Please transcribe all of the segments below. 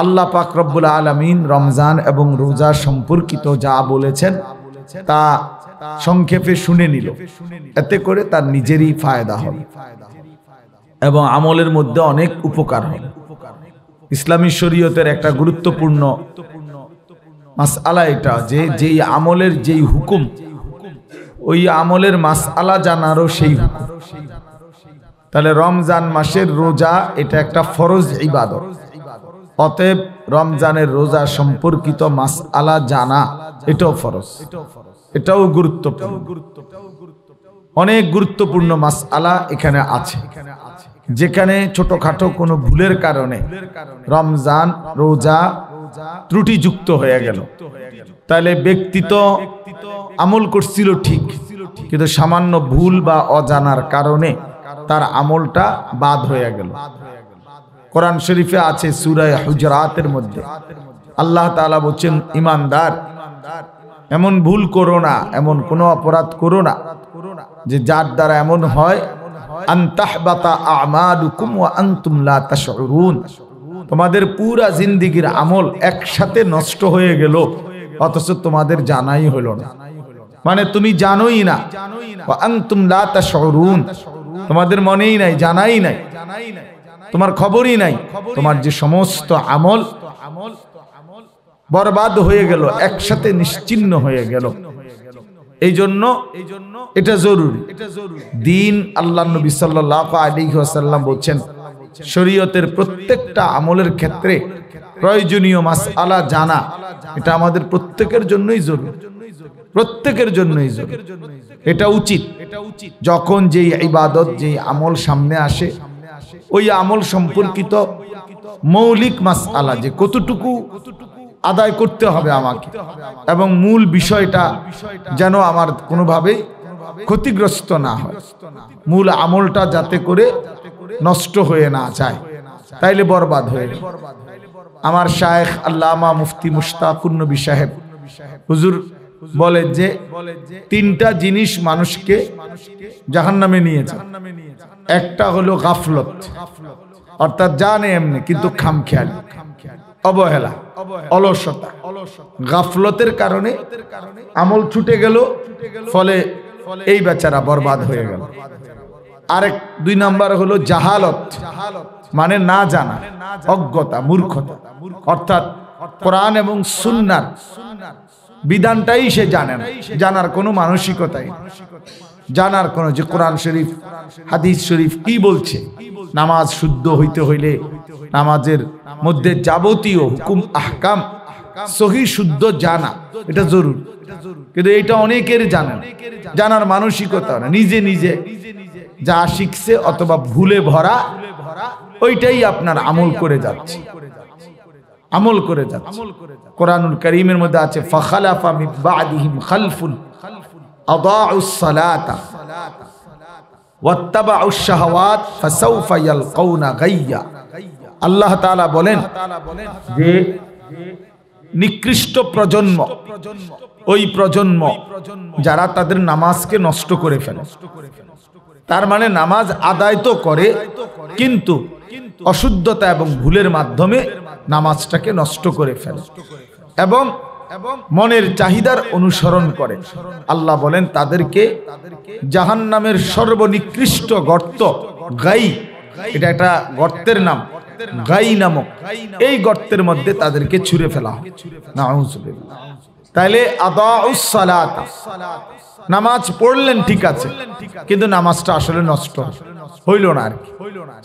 আল্লাহ পাক রব্বুল আলামিন রমজান এবং রোজা সম্পর্কিত যা বলেছেন তা সংক্ষেপে শুনে নিল, এতে করে তার নিজেরই ফায়দা হবে এবং আমলের মধ্যে অনেক উপকার হবে। ইসলামী শরীয়তের একটা গুরুত্বপূর্ণ মাসআলা এটা যে যেই আমলের যেই হুকুম, ওই আমলের মাসআলা জানারও সেই হুকুম। তাহলে রমজান মাসের রোজা এটা একটা ফরজ ইবাদত, অতএব রমজানের রোজা সম্পর্কিত মাসআলা জানা এটাও ফরজ, এটাও গুরুত্বপূর্ণ। অনেক গুরুত্বপূর্ণ মাসআলা এখানে আছে, যেখানে ছোটখাটো কোনো ভুলের কারণে রমজান রোজা ত্রুটিযুক্ত হয়ে গেল, তাহলে ব্যক্তি তো আমল করছিল ঠিক, কিন্তু সামান্য ভুল বা অজানার কারণে তার আমলটা বাদ হয়ে গেল। কোরআন শরীফে আছে সূরা হুজরাতের মধ্যে আল্লাহ তাআলা বলেন, ঈমানদার এমন ভুল করো না, এমন কোনো অপরাধ করো না যে যার দ্বারা এমন হয় আন তাহবাতা আমালুকুম ওয়া আনতুম লা তাশউরুন, তোমাদের পুরা জিন্দেগীর আমল একসাথে নষ্ট হয়ে গেল অথচ তোমাদের জানাই হলো না। মানে তুমি জানোই না, ওয়া আনতুম লা তাশউরুন, তোমাদের মনেই নাই, জানাই নাই, তোমার খবরই নাই, তোমার যে সমস্ত আমল বরবাদ হয়ে গেল, একসাথে নিশ্চিহ্ন হয়ে গেল। এই জন্য এটা জরুরি দিন। আল্লাহ নবী সাল্লাল্লাহু আলাইহি ওয়াসাল্লাম বলেন, শরীয়তের প্রত্যেকটা আমলের ক্ষেত্রে প্রয়োজনীয় মাসআলা জানা এটা আমাদের প্রত্যেকের জন্যই জরুরি, প্রত্যেকের জন্যই জরুরি। এটা উচিত যখন যেই ইবাদত যেই আমল সামনে আসে, ওই আমল সম্পর্কিত মৌলিক মাসআলা যে কতটুকু আদায় করতে হবে আমাকে, এবং মূল বিষয়টা যেন আমার কোনোভাবেই ক্ষতিগ্রস্ত না হয়, মূল আমলটা যাতে করে নষ্ট হয়ে না যায়, তাইলে বরবাদ হয়ে যায়। আমার শায়েখ আল্লামা মুফতি মুশতাকুর নবী সাহেব হুজুর বলে যে তিনটা জিনিস মানুষকে জাহান্নামে নিয়ে যায়। একটা হলো গাফলত, অর্থাৎ জানে এমনি কিন্তু খামখেয়ালি, অবহেলা, অলসতা। গাফলতের কারণে আমল ছুটে গেল, ফলে এই বেচারা বরবাদ হয়ে গেল। আরেক দুই নাম্বার হলো জাহালত, মানে না জানা, অজ্ঞতা, মূর্খতা, অর্থাৎ কোরআন এবং সুন্নাহর বিধানটাই সে জানে না, জানার কোনো মানসিকতাই, জানার কোনো যে কোরআন শরীফ হাদিস শরীফ কি বলছে, নামাজ শুদ্ধ হইতে হইলে নামাজের মধ্যে যাবতীয় হুকুম আহকাম সহি শুদ্ধ জানা এটা জরুরি, কিন্তু এটা অনেকের জানে না, জানার মানসিকতা না, নিজে নিজে যা শিখছে অথবা ভুলে ভরা ওইটাই আপনার আমল করে যাচ্ছে, আমল করে যাচ্ছে। কোরআনুল কারীমের মধ্যে আছে ফাখালাফা মিন বাদিহিম খালফুন আদাউস সালাতা ওয়াত্তাবাউশ শাহাওয়াত ফাসাউফা ইয়ালকাউনা গায়্যা। আল্লাহ তাআলা বলেন যে নিকৃষ্ট প্রজন্ম, ওই প্রজন্ম যারা তাদের নামাজকে নষ্ট করে ফেলে, তার মানে নামাজ আদায় তো করে কিন্তু অশুদ্ধতা এবং ভুলের মাধ্যমে নামাজটাকে নষ্ট করে ফেলে এবং মনের চাহিদার অনুসরণ করে। আল্লাহ বলেন তাদেরকে জাহান্নামের সর্বনিকৃষ্ট গর্ত গাই, এটা একটা গর্তের নাম, গাই নামক এই গর্তের মধ্যে তাদেরকে ছুঁড়ে ফেলা হয়। নাউযুবিল্লাহ। তাইলে আদাউস সালাত, নামাজ পড়লেন ঠিক আছে, কিন্তু নামাজটা আসলে নষ্ট হইল না আর কি।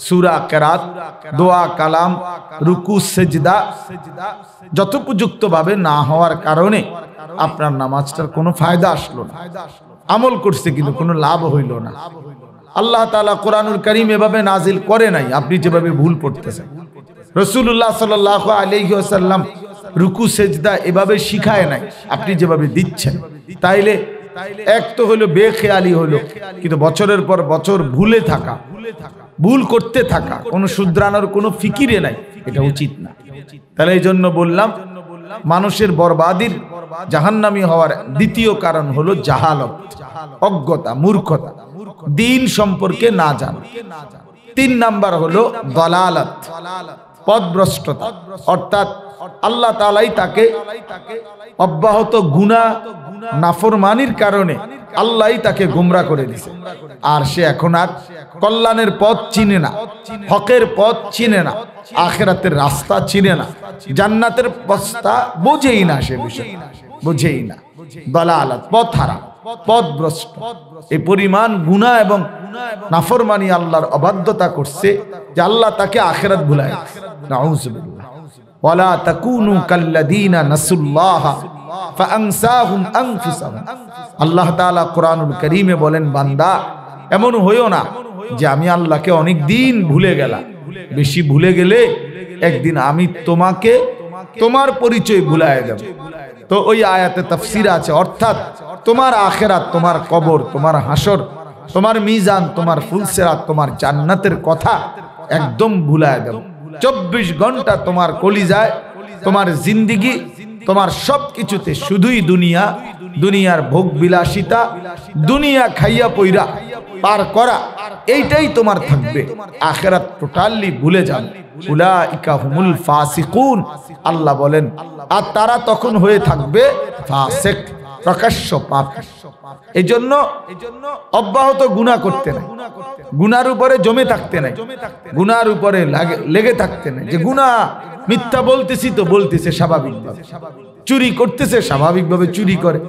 সূরা কিরাত, দোয়া, কালাম, রুকু, সিজদা যথোপযুক্ত ভাবে না হওয়ার কারণে আপনার নামাজটার কোনো ফায়দা আসলো না, আমল করছে কিন্তু কোনো লাভ হইল না। আল্লাহ তাআলা কোরআনুল কারীম এভাবে নাজিল করে নাই আপনি যেভাবে ভুল পড়তেছেন। রাসূলুল্লাহ সাল্লাল্লাহু আলাইহি ওয়াসাল্লাম রুকু সিজদা এভাবে শিখায় নাই আপনি যেভাবে দিচ্ছেন। তাইলে এক তো হলো বেখেয়ালি হলো, কিন্তু বছরের পর বছর ভুলে থাকা, ভুল করতে থাকা, কোনো শুধরানোর কোনো ফিকিরে নাই, এটা উচিত না। তাহলে এই জন্য বললাম মানুষের বরবাদির, জাহান্নামী হওয়ার দ্বিতীয় কারণ হলো জাহালত, অজ্ঞতা, মূর্খতা, দিন সম্পর্কে না জানা। তিন নাম্বার হলো দালালাত, পথভ্রষ্টতা, অর্থাৎ আল্লাহ তাআলাই তাকে অব্যাহত গুনাহ নাফরমানির কারণে আল্লাহই তাকে গোমরা করে দিয়েছে। আর সে এখন আর কল্যাণের পথ চিনে না, হকের পথ চিনে না, আখিরাতের রাস্তা চিনে না, জান্নাতের রাস্তা বোঝেই না, সে বিষয় বোঝেই না। দালালাত, পথ হারা, পথভ্রষ্ট, এই পরিমাণ গুনাহ এবং নাফরমানি, আল্লাহর অবাধ্যতা করছে যে আল্লাহ তাকে আখিরাত ভুলায়। নাউযুবিল্লাহ। ওয়ালা তাকুনু কাল্লাযীনা নাসুল্লাহ ফাআনসাহুম আনফুসাহুম। আল্লাহ তাআলা কোরআনুল কারীমে বলেন, বান্দা এমন হইও না যে আমি আল্লাহকে অনেক দিন ভুলে গেলাম। বেশি ভুলে গেলে একদিন আমি তোমাকে তোমার পরিচয় ভুলায় দেব। তো ওই আয়াতে তাফসীর আছে, অর্থাৎ তোমার আখিরাত, তোমার কবর, তোমার হাসর, তোমার মিজান, তোমার ফুলসিরাত, তোমার জান্নাতের কথা একদম ভুলায় দেব। 24 ঘন্টা তোমার কলিজায়, তোমার জিন্দেগি, তোমার সবকিছুতে শুধুই দুনিয়া, দুনিয়ার ভোগ বিলাসিতা, দুনিয়া খাইয়া পইরা পার করা, এইটাই তোমার থাকবে। আখিরাত টোটালি ভুলে যাবে। উলাইকা হুমুল ফাসিকুন, আল্লাহ বলেন, আর তারা তখন হয়ে থাকবে ফাসিক, প্রকাশ্য পাপী। এই জন্য অব্যাহত গুনাহ করতে নাই, গুনার উপরে জমে থাকতে নাই, গুনার উপরে লেগে থাকতে নাই। যে গুনাহ, মিথ্যা বলতেছি তো বলতেছে স্বাভাবিকভাবে, চুরি করতেছে স্বাভাবিকভাবে চুরি করে,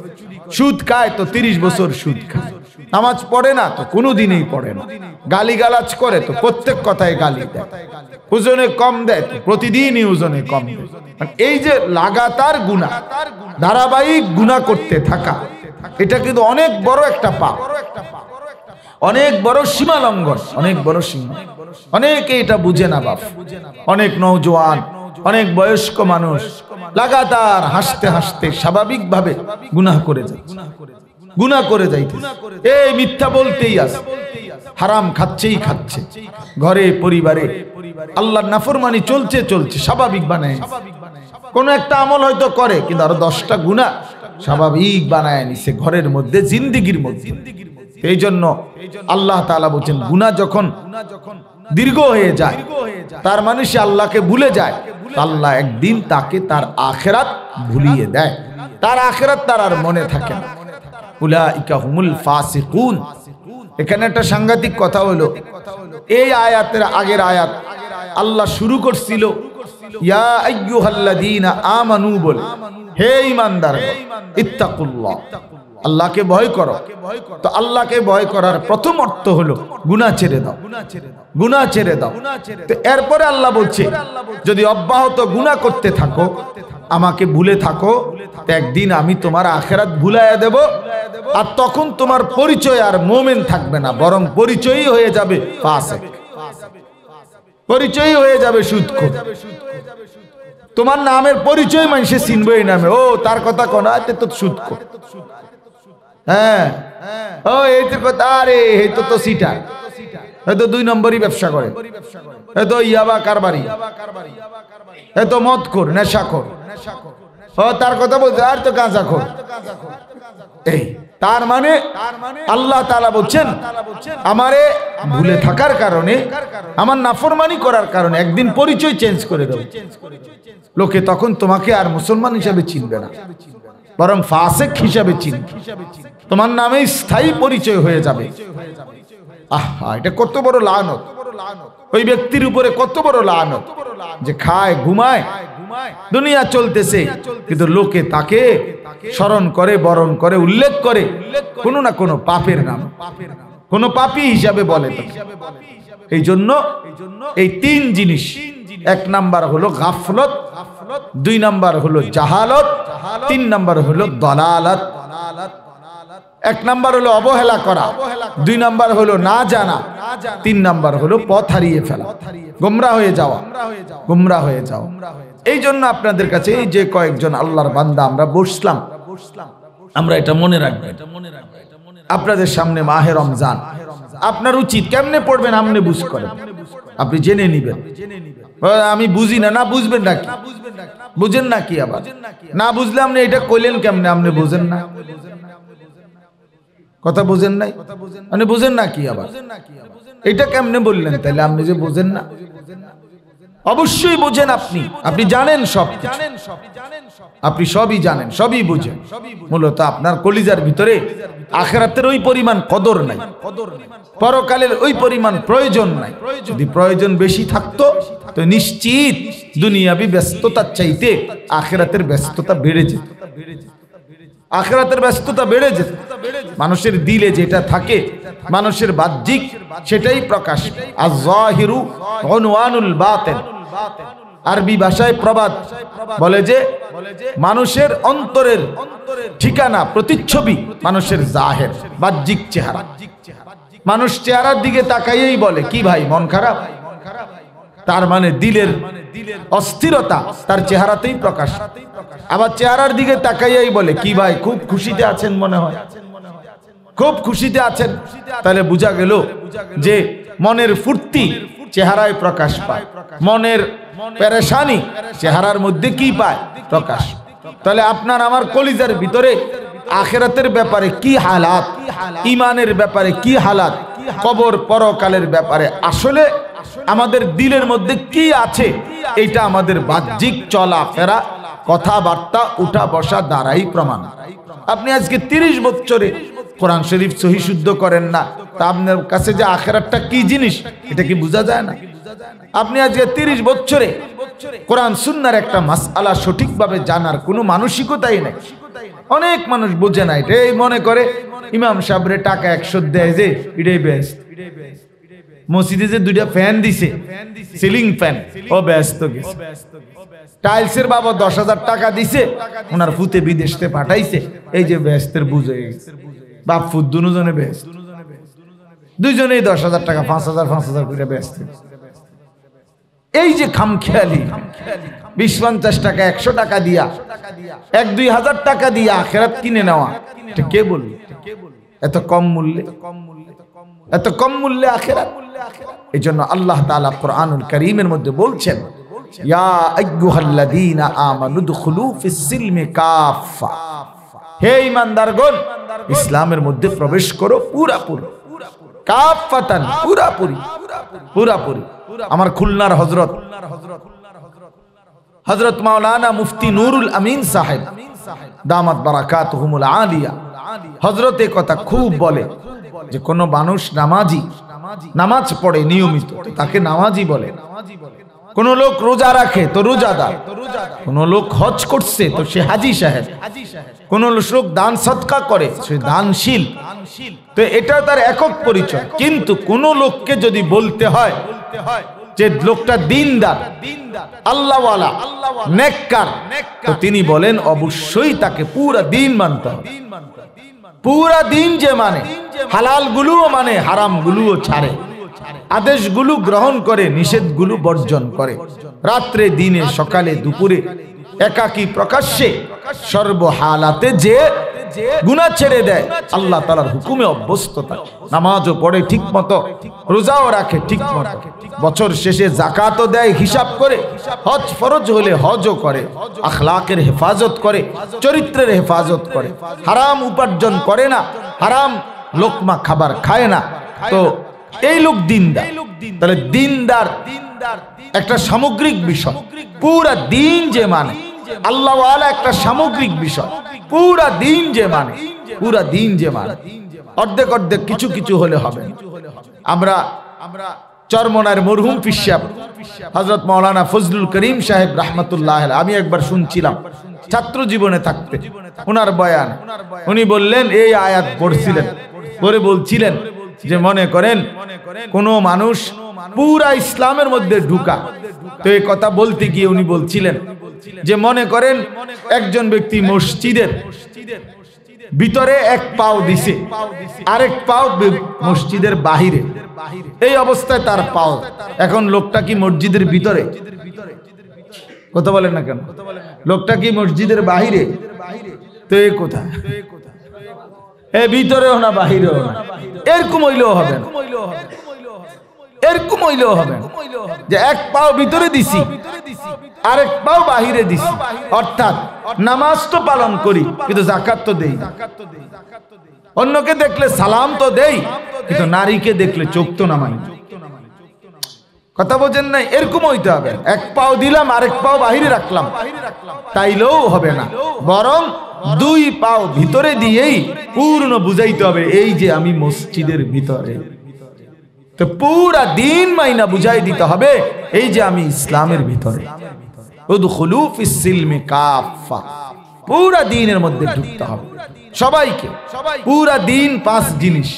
সুদ খায় তো 30 বছর সুদ খায়, নামাজ পড়ে না তো কোনোদিনই পড়ে না, গালিগালাজ করে তো প্রত্যেক কথায় গালি দেয়, ওজনে কম দেয় তো প্রতিদিনই ওজনে কম দেয়। এই যে লাগাতার গুনাহ, ধারাবাহিক গুনাহ করতে থাকা, এটা কিন্তু অনেক বড় একটা পাপ, অনেক বড় সীমা লঙ্ঘন, অনেক বড় সীমা। অনেকে এটা বুঝে না বাপ। অনেক নওজোয়ান, অনেক বয়স্ক মানুষ লাগাতার হাসতে হাসতে স্বাভাবিকভাবে গুনাহ করে যাচ্ছে, গুনাহ করে যাইতে, এই মিথ্যা বলতেই আছে, হারাম খাচ্ছেই খাচ্ছে, ঘরে পরিবারে আল্লাহর নাফরমানি চলছে চলছে, স্বাভাবিক বানায়। কোন একটা আমল হয়তো করে, কিন্তু আরো 10টা গুনাহ স্বাভাবিক বানায় নিছে ঘরের মধ্যে, জিন্দেগির মধ্যে। এই জন্য আল্লাহ তাআলা বলেন, গুনাহ যখন দীর্ঘ হয়ে যায়, তার মানে সে আল্লাহকে ভুলে যায়, আল্লাহ একদিন তাকে তার আখিরাত ভুলিয়ে দেয়, তার আখিরাত তার আর মনে থাকে না। উলাইকা হুমুল ফাসিকুন। এখানে একটা সাংঘাতিক কথা হলো, এই আয়াতের আগের আয়াত আল্লাহ শুরু করছিল ইয়া আইয়ুহাল্লাযীনা আমানু বলে, হে ঈমানদার ইত্তাকুল্লাহ, আল্লাহকে ভয় করো। তো আল্লাহকে ভয় করার প্রথম অর্থ হলো গুনাহ ছেড়ে দাও, গুনাহ ছেড়ে দাও। তো এরপরে আল্লাহ বলছে, যদি অব্যাহত গুনাহ করতে থাকো, আমাকে ভুলে থাকো, তো একদিন আমি তোমার আখিরাত ভুলাইয়া দেব, আর তখন তোমার পরিচয় আর মুমিন থাকবে না, বরং পরিচয়ই হয়ে যাবে ফাসিক, পরিচয়ই হয়ে যাবে সুদখোর। তোমার নামের পরিচয় মানুষে চিনবে এই নামে, ও তার কথা কোন আছে তো সুদখোর, হ্যাঁ ও এই তো কথা, আরে এই তো সিটার, হয়তো 2 নম্বরই ব্যবসা করে, হয়তো ইয়াবা কারবারি, হয়তো মদখোর, নেশাখোর, ও তার কথা বলছে, আর তো গাঁজাখোর। এই তার মানে আল্লাহ তাআলা বলছেন, আমারে ভুলে থাকার কারণে, আমার নাফরমানি করার কারণে একদিন পরিচয় চেঞ্জ করে দেব, লোকে তখন তোমাকে আর মুসলমান হিসেবে চিনবে না, বরং ফাসিক হিসেবে চিনবে, তোমার নামে স্থায়ী পরিচয় হয়ে যাবে। আহা, এটা কত বড় লানত, ওই ব্যক্তির উপরে কত বড় লানত, যে খায় ঘুমায়, দুনিয়া চলতেছে, কিন্তু লোকে তাকে স্মরণ করে, বরণ করে, উল্লেখ করে কোনো না কোনো পাপের নাম, কোনো পাপী হিসাবে বলে। এই জন্য এই 3 জিনিস, 1 নাম্বার হলো গাফলত, 2 নাম্বার হলো জাহালত, 3 নাম্বার হলো দালালাত। 1 নাম্বার হলো অবহেলা করা, 2 নাম্বার হলো না জানা, 3 নাম্বার হলো পথ হারিয়ে ফেলা, গোমরা হয়ে যাওয়া, গোমরা হয়ে যাওয়া। এই জন্য আপনাদের কাছে এই যে কয়েকজন আল্লাহর বান্দা আমরা বসলাম, আমরা এটা মনে রাখবো, আপনাদের সামনে মাহে রমজান, আপনার উচিত কেমনে পড়বেন আপনি বুঝ করেন, আপনি জেনে নিবেন। আমি বুঝি না, না বুঝবেন নাকি, বুঝেন নাকি, আবার না বুঝলে আপনি এটা কইলেন কেমনে, আপনি বুঝেন না, কথা বুঝেন নাই, আপনি বুঝেন না কি, আবার এটা কেমনে বললেন, তাহলে আপনি যে বুঝেন না, অবশ্যই বোঝেন, আপনি জানেন সব, আপনি সবই জানেন, সবই বুঝেন। মূলত আপনার কলিজার ভিতরে আখিরাতের ওই পরিমাণ কদর নাই, পরকালের ওই পরিমাণ প্রয়োজন নাই। যদি প্রয়োজন বেশি থাকতো তো নিশ্চিত দুনিয়াবি ব্যস্ততার চাইতে আখিরাতের ব্যস্ততা বেড়ে যেত, আখিরাতের ব্যস্ততা বেড়ে যেত। মানুষের দিলে যেটা থাকে, মানুষের বাহ্যিক সেটাই প্রকাশ। আয-যাহিরু উনওয়ানুল বাতিন। আরবি ভাষায় প্রবাদ বলে যে মানুষের অন্তরের ঠিকানা, প্রতিচ্ছবি মানুষের জাহের, বাহ্যিক চেহারা। মানুষ চেহারার দিকে তাকাইয়েই বলে কি ভাই মন খারাপ, তার মানে দিলের অস্থিরতা তার চেহারাতেই প্রকাশ। আবার চেহারার দিকে তাকাইয়েই বলে কি ভাই খুব খুশিতে আছেন, মনে হয় খুব খুশিতে আছেন, তাহলে বোঝা গেল যে মনের ফুর্তি চেহারায় প্রকাশ পায়, মনের পেরেশানি চেহারার মধ্যে কি পায়, প্রকাশ। তাহলে আপনার আমার কলিজার ভিতরে আখিরাতের ব্যাপারে কি হালাত, ঈমানের ব্যাপারে কি হালাত, কবর পরকালের ব্যাপারে আসলে আমাদের দিলের মধ্যে কি আছে, এটা আমাদের বাহ্যিক চলাফেরা, কথাবার্তা, উঠা বসা দ্বারাই প্রমাণ। আপনি আজকে 30 বছরে কোরআন শরীফ সহি শুদ্ধ করেন না, তা আপনার কাছে যে আখিরাতটা কি জিনিস এটা কি বোঝা যায় না? আপনি আজকে 30 বছরে কোরআন সুন্নাহর একটা মাসআলা সঠিকভাবে জানার কোনো মানসিকতাই নাই। অনেক মানুষ বোঝে না, এটা মনে করে ইমাম সাহেবরে টাকা 100 দেয় যে এটাই বেস্ট। মসজিদে যে 2টা ফ্যান দিছে, সিলিং ফ্যান, ও ব্যস্ত গেছে। টাইলসের বাবা 10,000 টাকা দিছে, ওনার ফুতে বিদেশে পাঠাইছে, এই যে ব্যস্তের বুঝ হয়ে গেছে। বাপ ফুত দুজনে ব্যস্ত, দুইজনেই 10,000 টাকা 5,000 করে ব্যস্ত। এই যে খামখেয়ালি 20-50 টাকা 100 টাকা দিয়া 1-2 হাজার টাকা দিয়া আখিরাত কিনে নেওয়া, এটা কে বলল? এত কম মূল্যে, এত কম মূল্যে আখিরাত। এজন্য আল্লাহ তাআলা কোরআনুল কারীমের মধ্যে বলছেন ইয়া আইয়ুহাল্লাযীনা আমানু দুখুলু ফিস সিলমি কাফা, হে ঈমানদারগণ ইসলামের মধ্যে প্রবেশ করো পুরাপুরি, কাফাতান পুরাপুরি, পুরাপুরি। আমার খুলনার হযরত মাওলানা মুফতি নুরুল আমিন সাহেব দামাত বারাকাতুহুমুল আলিয়া, হযরত এই কথা খুব বলে যে কোন মানুষ নামাজি, নামাজ পড়ে নিয়মিত, তাকে নামাজি বলে। কোন লোক রোজা রাখে তো রোজাদার, কোন লোক হজ করছে তো সে হাজি সাহেব, কোন লোক দান সদকা করে সে দানশীল। তো এটা তার একক পরিচয়। কিন্তু কোন লোককে যদি বলতে হয় যে লোকটা দিনদার, আল্লাহওয়ালা, নেককার, তো তিনি বলেন অবশ্যই তাকে পুরা দিন মানতে হবে। পুরা দিন যে মানে, হালাল গুলোও মানে, হারাম গুলোও ছাড়ে, আদেশগুলো গ্রহণ করে, নিষেধগুলো বর্জন করে, রাত্রে দিনে সকালে দুপুরে একাকী প্রকাশ্যে সর্বহালাতে যে গুনাহ ছেড়ে দেয়, আল্লাহ তাআলার হুকুমে অভ্যস্ত থাকে, নামাজও পড়ে ঠিক মতো, রোজাও রাখে ঠিক মতো, বছর শেষে যাকাতও দেয় হিসাব করে, হজ ফরজ হলে হজও করে, আখলাকের হেফাজত করে, চরিত্রের হেফাজত করে, হারাম উপার্জন করে না, হারাম লোকমা খাবার খায় না, তো এই লোক দিনদার। তাহলে দিনদার একটা সামগ্রিক বিষয়, পুরা দিন যে মানে, আল্লাহওয়ালা একটা সামগ্রিক বিষয়, পুরা দিন যে মানে, পুরা দিন যে মানে, অর্ধেক অর্ধেক কিছু কিছু হলে হবে। আমরা চরমনার মরহুম পীর সাহেব হযরত মাওলানা ফজলুল করিম সাহেব রাহমাতুল্লাহ আলাইহি, আমি একবার শুনছিলাম ছাত্র জীবনে থাকতে ওনার বয়ান, উনি বললেন এই আয়াত পড়ছিলেন, পরে বলছিলেন যে মনে করেন কোন মানুষ পুরা ইসলামের মধ্যে ঢুকা, তো এই কথা বলতে গিয়ে উনি বলছিলেন যে মনে করেন একজন ব্যক্তি মসজিদের ভিতরে এক পাও দিছে, আরেক পাও মসজিদের বাহিরে, এই অবস্থায় তার পাও, এখন লোকটা কি মসজিদের ভিতরে? কথা বলেন না কেন? লোকটা কি মসজিদের বাহিরে? তো এই কথা এ ভিতরেও না বাহিরেও না, এরকম হইলেও হবে না, এরকম হইলেও হবে যে এক পাও ভিতরে দিছি আরেক পাও বাহিরে দিছি, অর্থাৎ নামাজ তো পালন করি কিন্তু যাকাত তো দেই না, অন্যকে দেখলে সালাম তো দেই কিন্তু নারীকে দেখলে চোখ তো নামাই। কথা বোঝেন নাই? এরকম হইতে হবে। এক পাও দিলাম আরেক পাও বাহিরে রাখলাম, তাইলেও হবে না, বরং দুই পাও ভিতরে দিয়েই পূর্ণ বুঝাইতে হবে এই যে আমি মসজিদের ভিতরে। তো পুরা দিন মাইনা বুঝাই দিতে হবে এই যে আমি ইসলামের ভিতরে। উদখুলু ফিস সিলমি কাফা, পুরা দিনের মধ্যে ঢুকতে হবে সবাইকে। পুরা দিন পাঁচ জিনিস,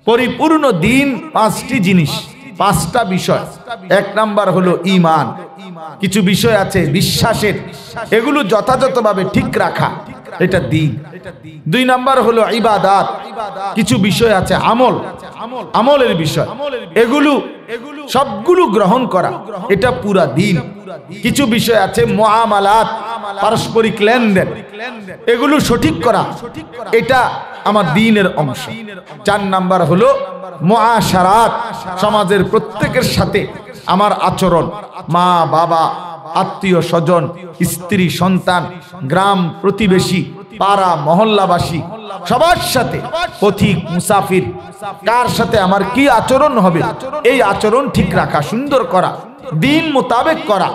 পরিপূর্ণ দিন পাঁচটি জিনিস, পাঁচটা বিষয়। এক নাম্বার হলো ঈমান, কিছু বিষয় আছে বিশ্বাসের, এগুলো যথাযথভাবে ঠিক রাখা, এটা দিন। দুই নাম্বার হলো ইবাদাত, কিছু বিষয় আছে আমল, আমলের বিষয়, এগুলো সবগুলো গ্রহণ করা, এটা পুরা দিন। কিছু বিষয় আছে মুআমালাত, পারস্পরিক লেনদেন, এগুলো সঠিক করা, এটা আমার দ্বীনের অংশ। চার নাম্বার হলো মুআশারাত, সমাজের প্রত্যেকের সাথে আমার আচরণ, মা বাবা, আত্মীয় স্বজন, স্ত্রী সন্তান, গ্রাম প্রতিবেশী, পাড়া মহল্লাবাসী, সবার সাথে, পথিক মুসাফির, কার সাথে আমার কি আচরণ হবে, এই আচরণ ঠিক রাখা, সুন্দর করা, দিন মোতাবেক করা,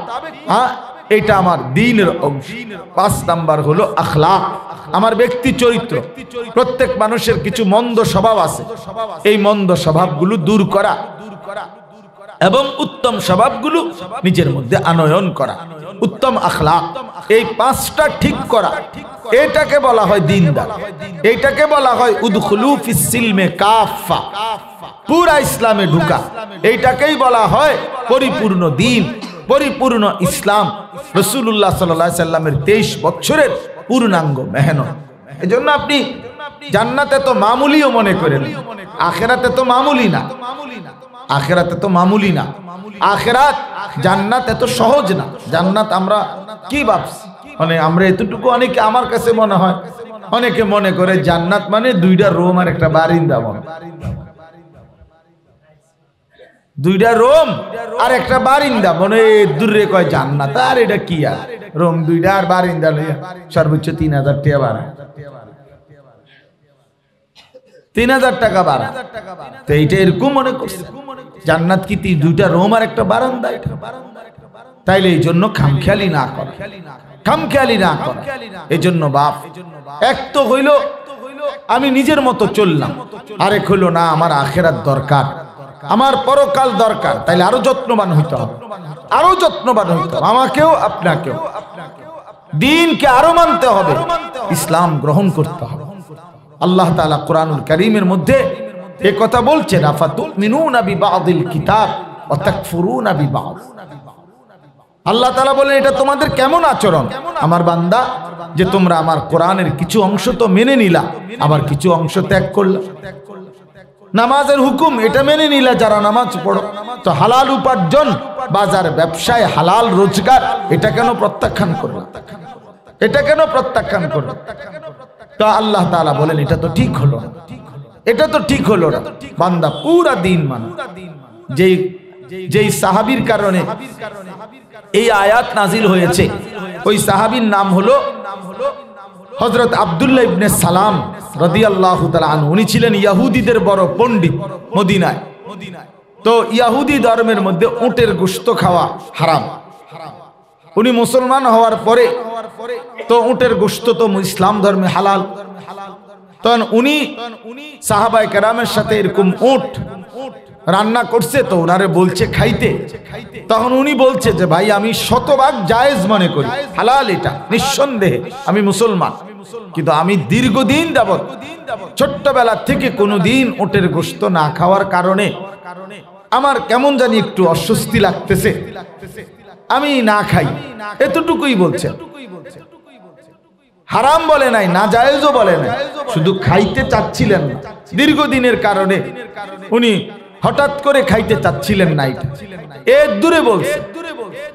এটা আমার দ্বীনের অংশ। পাঁচ নাম্বার হলো আখলাক, আমার ব্যক্তি চরিত্র। প্রত্যেক মানুষের কিছু মন্দ স্বভাব আছে, এই মন্দ স্বভাবগুলো দূর করা এবং উত্তম স্বভাবগুলো নিজের মধ্যে আনয়ন করা, উত্তম আখলাক, এই পাঁচটা ঠিক করা, এটাকে বলা হয় দ্বীনদার। এইটাকে বলা হয় উদখুলু ফিস সিলমি কাফা, পুরা ইসলামে ঢুকা। এইটাকেই বলা হয় পরিপূর্ণ দ্বীন, পরিপূর্ণ ইসলাম। রাসূলুল্লাহ সাল্লাল্লাহু আলাইহি সাল্লামের 23 বছরের পূর্ণাঙ্গ মেহনত। এজন্য আপনি জান্নাতে তো মামুলিও মনে করেন, আখিরাতে তো মামুলি না, আখিরাতে তো মামুলি না। আখিরাত জান্নাত এত সহজ না। জান্নাত আমরা কি ভাবছি, মানে আমরা এতটুকু, অনেকে, আমার কাছে মনে হয় অনেকে মনে করে জান্নাত মানে দুইটা রুম আর একটা বারিন্দা, দুইটা রুম আর একটা বারিন্দা, মনে দূরে কয় জান্নাত। আর এটা কি, আর রুম দুইটা আর বারিন্দা লইয়া সর্বোচ্চ 3000 টাকা ভাড়া, 3000 টাকা ভাড়া। তো এইটা এরকম মনে করছে জান্নাত কি দুইটা রুম আর একটা বারান্দা? তাইলে এই জন্য খামখেয়ালি না করা, খামখেয়ালি না করা। এই জন্য বাপ, এক তো হইল আমি নিজের মতো চললাম, আরেক হইল না আমার আখিরাত দরকার, আমার পরকাল দরকার। তাইলে আরো যত্নবান হইতে হবে, আরো যত্নবান হইতে হবে, আমাকেও আপনাকেও। দ্বীনকে আরো মানতে হবে, ইসলাম গ্রহণ করতে হবে। আল্লাহ তাআলা কোরআনুল কারীমের মধ্যে এই কথা বলছেন, আফাতুমিনুনা বিবাদিল কিতাব ওয়া তাকফুরুনা বিবাদ। আল্লাহ তাআলা বলেন এটা তোমাদের কেমন আচরণ আমার বান্দা, যে তোমরা আমার কোরআনের কিছু অংশ তো মেনে নিলা, আবার কিছু অংশ ত্যাগ করলা। নামাজের হুকুম এটা মেনে নিলা যারা নামাজ পড়ো, তো হালাল উপার্জন, বাজার ব্যবসায় হালাল রোজগার, এটা কেন প্রত্যাখ্যান করলা, এটা কেন প্রত্যাখ্যান করলা? তো আল্লাহ তাআলা বলেন এটা তো ঠিক হলো না, এটা তো ঠিক হলো না। বান্দা পুরা দিন মানে, যেই সাহাবীর কারণে এই আয়াত নাজিল হয়েছে, ওই সাহাবীর নাম হলো হযরত আব্দুল্লাহ ইবনে সালাম রাদিয়াল্লাহু তাআলা আনহু। উনি ছিলেন ইহুদিদের বড় পণ্ডিত মদিনায়। তো ইহুদি ধর্মের মধ্যে উটের গোশত খাওয়া হারাম। উনি মুসলমান হওয়ার পরে তো উটের গোশত তো ইসলাম ধর্মে হালাল। তখন উনি সাহাবায়ে কেরামের সাথে এরকম উট রান্না করছে, তো ওনারে বলছে খাইতে। তখন উনি বলছে যে ভাই আমি শতভাগ জায়েজ মনে করি, হালাল এটা নিঃসন্দেহে, আমি মুসলমান, কিন্তু আমি দীর্ঘদিন যাবত ছোট্টবেলা থেকে কোনোদিন উটের গোশত না খাওয়ার কারণে আমার কেমন জানি একটু অস্বস্তি লাগতেছে, আমি না খাই, এতটুকুই বলছে। হারাম বলে নাই, না জায়েজও বলে নাই, শুধু খাইতে চাচ্ছিলেন না। দীর্ঘদিনের কারণে উনি হঠাৎ করে খাইতে চাচ্ছিলেন না, এর দূরে বলছে।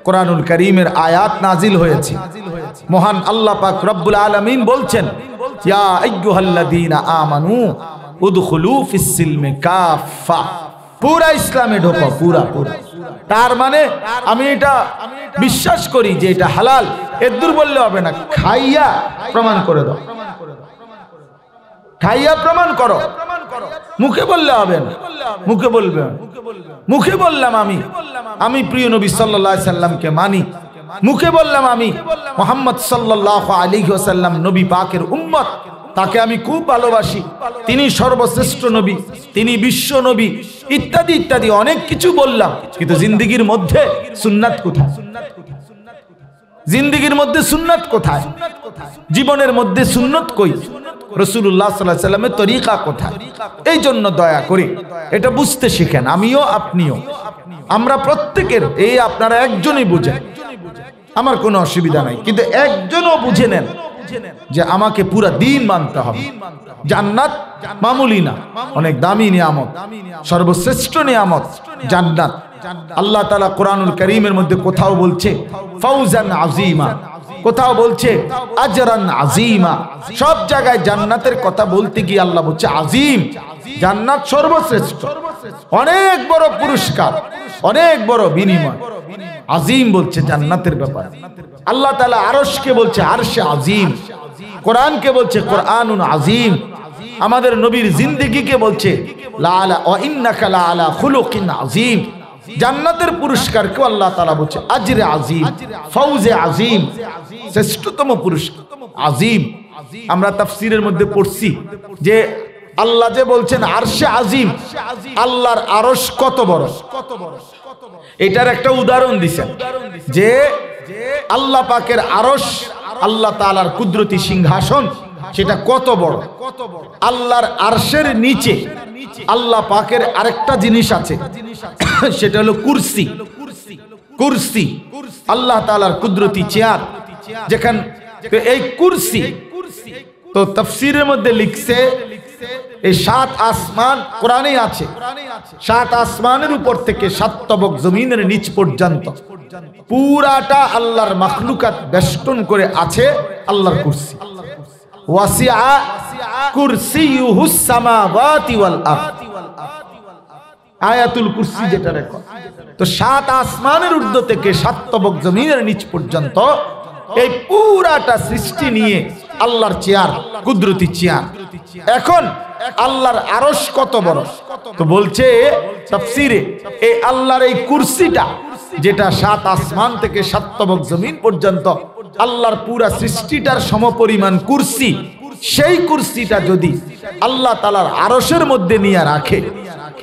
কোরআনুল কারীমের আয়াত নাজিল হয়েছে, মহান আল্লাহ পাক রব্বুল আলামিন বলছেন, ইয়া আইয়ুহাল্লাযীনা আমানু উদখুলু ফিস সিলমি কাফা, পুরা ইসলামে ঢোকো, পুরা পুরা। তার মানে আমি এটা বিশ্বাস করি যে এটা হালাল, এর দূর বললে হবে না, খাইয়া প্রমাণ করে দাও। খাইয়া প্রমাণ করো। মুখে বললে হবে না, মুখে বলবে, মুখে বললাম আমি প্রিয় নবী সাল্লাল্লাহু আলাইহি সাল্লামকে মানি, মুখে বললাম আমি মুহাম্মদ সাল্লাল্লাহু আলাইহি ওয়াসাল্লাম নবী পাকের উম্মত, তাকে আমি খুব ভালোবাসি, তিনি সর্বশ্রেষ্ঠ নবী, তিনি বিশ্ব নবী, ইত্যাদি ইত্যাদি অনেক কিছু বললাম, কিন্তু জিন্দেগীর মধ্যে সুন্নাত কোথায়? জিন্দেগীর মধ্যে সুন্নাত কোথায়? জীবনের মধ্যে সুন্নত কই? রাসূলুল্লাহ সাল্লাল্লাহু আলাইহি ওয়াসাল্লামের তরিকা কোথায়? এই জন্য দয়া করে এটা বুঝতে শিখেন, আমিও আপনিও, আমরা প্রত্যেকের, এই আপনারা একজনই বুঝেন, আমার কোনো অসুবিধা নাই, কিন্তু একজনও বুঝে নেন যে আমাকে পুরা দিন মানতে হবে। জান্নাত মামুলি না, অনেক দামি নিয়ামত, সর্বশ্রেষ্ঠ নিয়ামত জান্নাত। আল্লাহ তাআলা কোরআনুল কারীমের মধ্যে কোথাও বলছে ফাউজান আযীমা, কোথাও বলছে আজরান আযীমা। সব জায়গায় জান্নাতের কথা বলতে গিয়ে আল্লাহ বলছে আযীম, জান্নাত সর্বশ্রেষ্ঠ, অনেক বড় পুরস্কার, অনেক বড় বিনিময়। আযীম বলছে জান্নাতের ব্যাপারে। আল্লাহ তাআলা আরশকে বলছে আরশে আযীম, কোরআনকে বলছে কোরআনুন আযীম, আমাদের নবীর জিন্দেগিকে বলছে লা আলা ওয়া ইন্নাকা লা আলা খুলুকিন আযীম। জান্নাতের পুরস্কারকে আল্লাহ তাআলা বলছে আজরে আযীম, ফাউজে আযীম, শ্রেষ্ঠতম পুরস্কার আযীম। আমরা তাফসীরের মধ্যে পড়ছি যে আল্লাহ যে বলছেন আরশে আযীম, আল্লাহর আরশ কত বড়, এটার একটা উদাহরণ দিছেন যে আল্লাহ পাকের আরশ, আল্লাহ তাআলার কুদরতি সিংহাসন, সেটা কত বড়। আল্লাহর আরশের নিচে আল্লাহ পাকের আরেকটা জিনিস আছে, সেটা হলো কুরসি। কুরসি আল্লাহ তাআলার কুদরতি চেয়ার, যেখান এই কুরসি, তো তাফসীরের মধ্যে লিখছে এই 7 আসমান, কোরআনে আছে 7 আসমানের উপর থেকে 7 তবক জমিনের নিচ পর্যন্ত পুরাটা আল্লাহর মাখলুকাত বেষ্টন করে আছে আল্লাহর কুরসি। ওয়াসিআ কুরসিয়ুহুস সামাওয়াতি ওয়াল আরদ, আয়াতুল কুরসি যেটা রেখো। তো 7 আসমানের ঊর্ধ্ব থেকে 7 তবক জমিনের নিচ পর্যন্ত এই পুরাটা সৃষ্টি নিয়ে আল্লাহর চেয়ার, কুদরতি চেয়ার। এখন আল্লাহর আরশ কত বড়, তো বলছে তাফসীরে এই আল্লাহর এই কুরসিটা, যেটা 7 আসমান থেকে 7 তবক জমিন পর্যন্ত আল্লাহর পুরা সৃষ্টিটার সমপরিমাণ কুরসি, সেই কুরসিটা যদি আল্লাহ তাআলার আরশের মধ্যে নিয়ে রাখে,